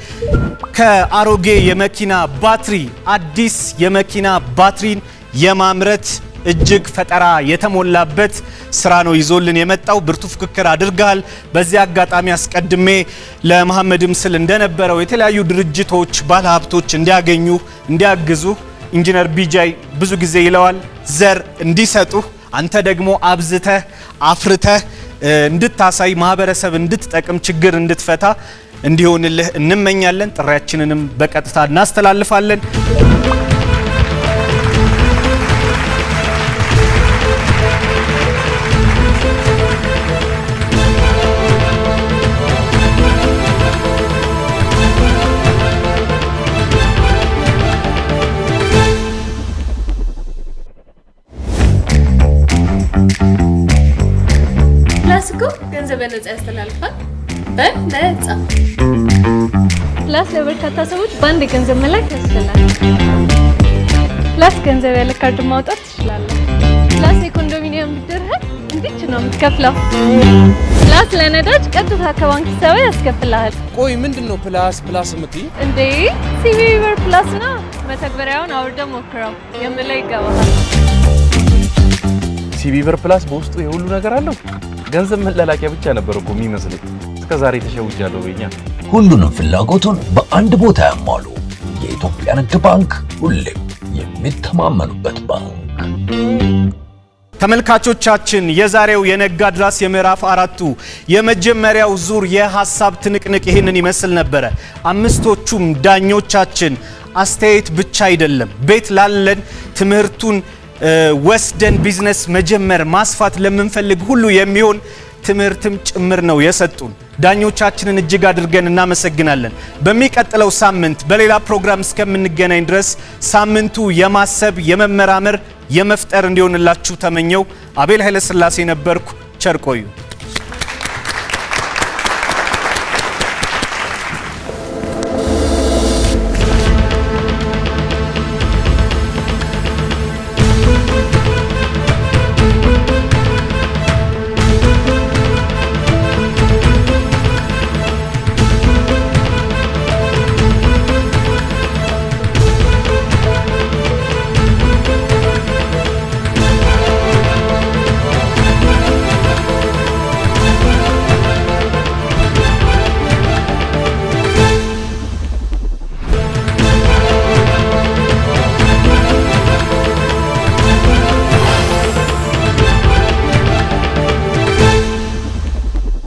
ከአሮጌ የመኪና ባትሪ አዲስ የመኪና ባትሪን የማምረት እጅግ ፈጠራ የተሞላበት ስራ ነው ይዞልን የመጣው። ብርቱ ፉክክር አድርጋል። በዚህ አጋጣሚ አስቀድሜ ለመሐመድም ስል እንደነበረው የተለያዩ ድርጅቶች ባለሀብቶች እንዲያገኙ እንዲያግዙ ኢንጂነር ቢጃይ ብዙ ጊዜ ይለዋል፣ ዘር እንዲሰጡ አንተ ደግሞ አብዝተህ አፍርተህ እንድታሳይ ማህበረሰብ እንድትጠቅም ችግር እንድትፈታ እንዲሆንልህ እንመኛለን። ጥሪያችንንም በቀጥታ እናስተላልፋለን።
ፕላስኮ ገንዘብ በነፃ ያስተላልፋል። በነፃ ፕላስ ለበርካታ ሰዎች በአንድ ገንዘብ መላክ ያስችላል። ፕላስ ገንዘብ ያለ ካርድ ማውጣት ትችላለህ። ፕላስ የኮንዶሚኒየም ብድርህን እንዴት ነው የምትከፍለው? ፕላስ ለነዳጅ ቀጥታ ከባንክ ሂሳብ ያስከፍልሃል።
ቆይ ምንድነው ፕላስ የምትይ?
እንዴ ሲቢ ብር ፕላስ ነው። መተግበሪያውን አውርደህ ሞክረው የምለው ይገባሃል።
ሲቢ ብር ፕላስ በውስጡ የሁሉ ነገር አለው። ገንዘብ መላላኪያ ብቻ ነበር እኮ የሚመስለኝ። እስከዛሬ ተሸውጃለሁ በእኛ።
ሁሉንም ፍላጎቱን በአንድ ቦታ ያሟሉ። የኢትዮጵያ ንግድ ባንክ ሁሌም የሚተማመኑበት ባንክ።
ተመልካቾቻችን የዛሬው የነጋድራስ የምዕራፍ 4ቱ የመጀመሪያው ዙር የሐሳብ ትንቅንቅ ይህንን ይመስል ነበረ። አምስቶቹም ዳኞቻችን አስተያየት ብቻ አይደለም ቤት ላለን ትምህርቱን ወስደን ቢዝነስ መጀመር ማስፋት ለምንፈልግ ሁሉ የሚሆን ትምህርትም ጭምር ነው የሰጡን። ዳኞቻችንን እጅግ አድርገን እናመሰግናለን። በሚቀጥለው ሳምንት በሌላ ፕሮግራም እስከምንገናኝ ድረስ ሳምንቱ የማሰብ የመመራመር የመፍጠር እንዲሆንላችሁ ተመኘው። አቤል ኃይለ ሥላሴ ነበርኩ። ቸር ቆዩ።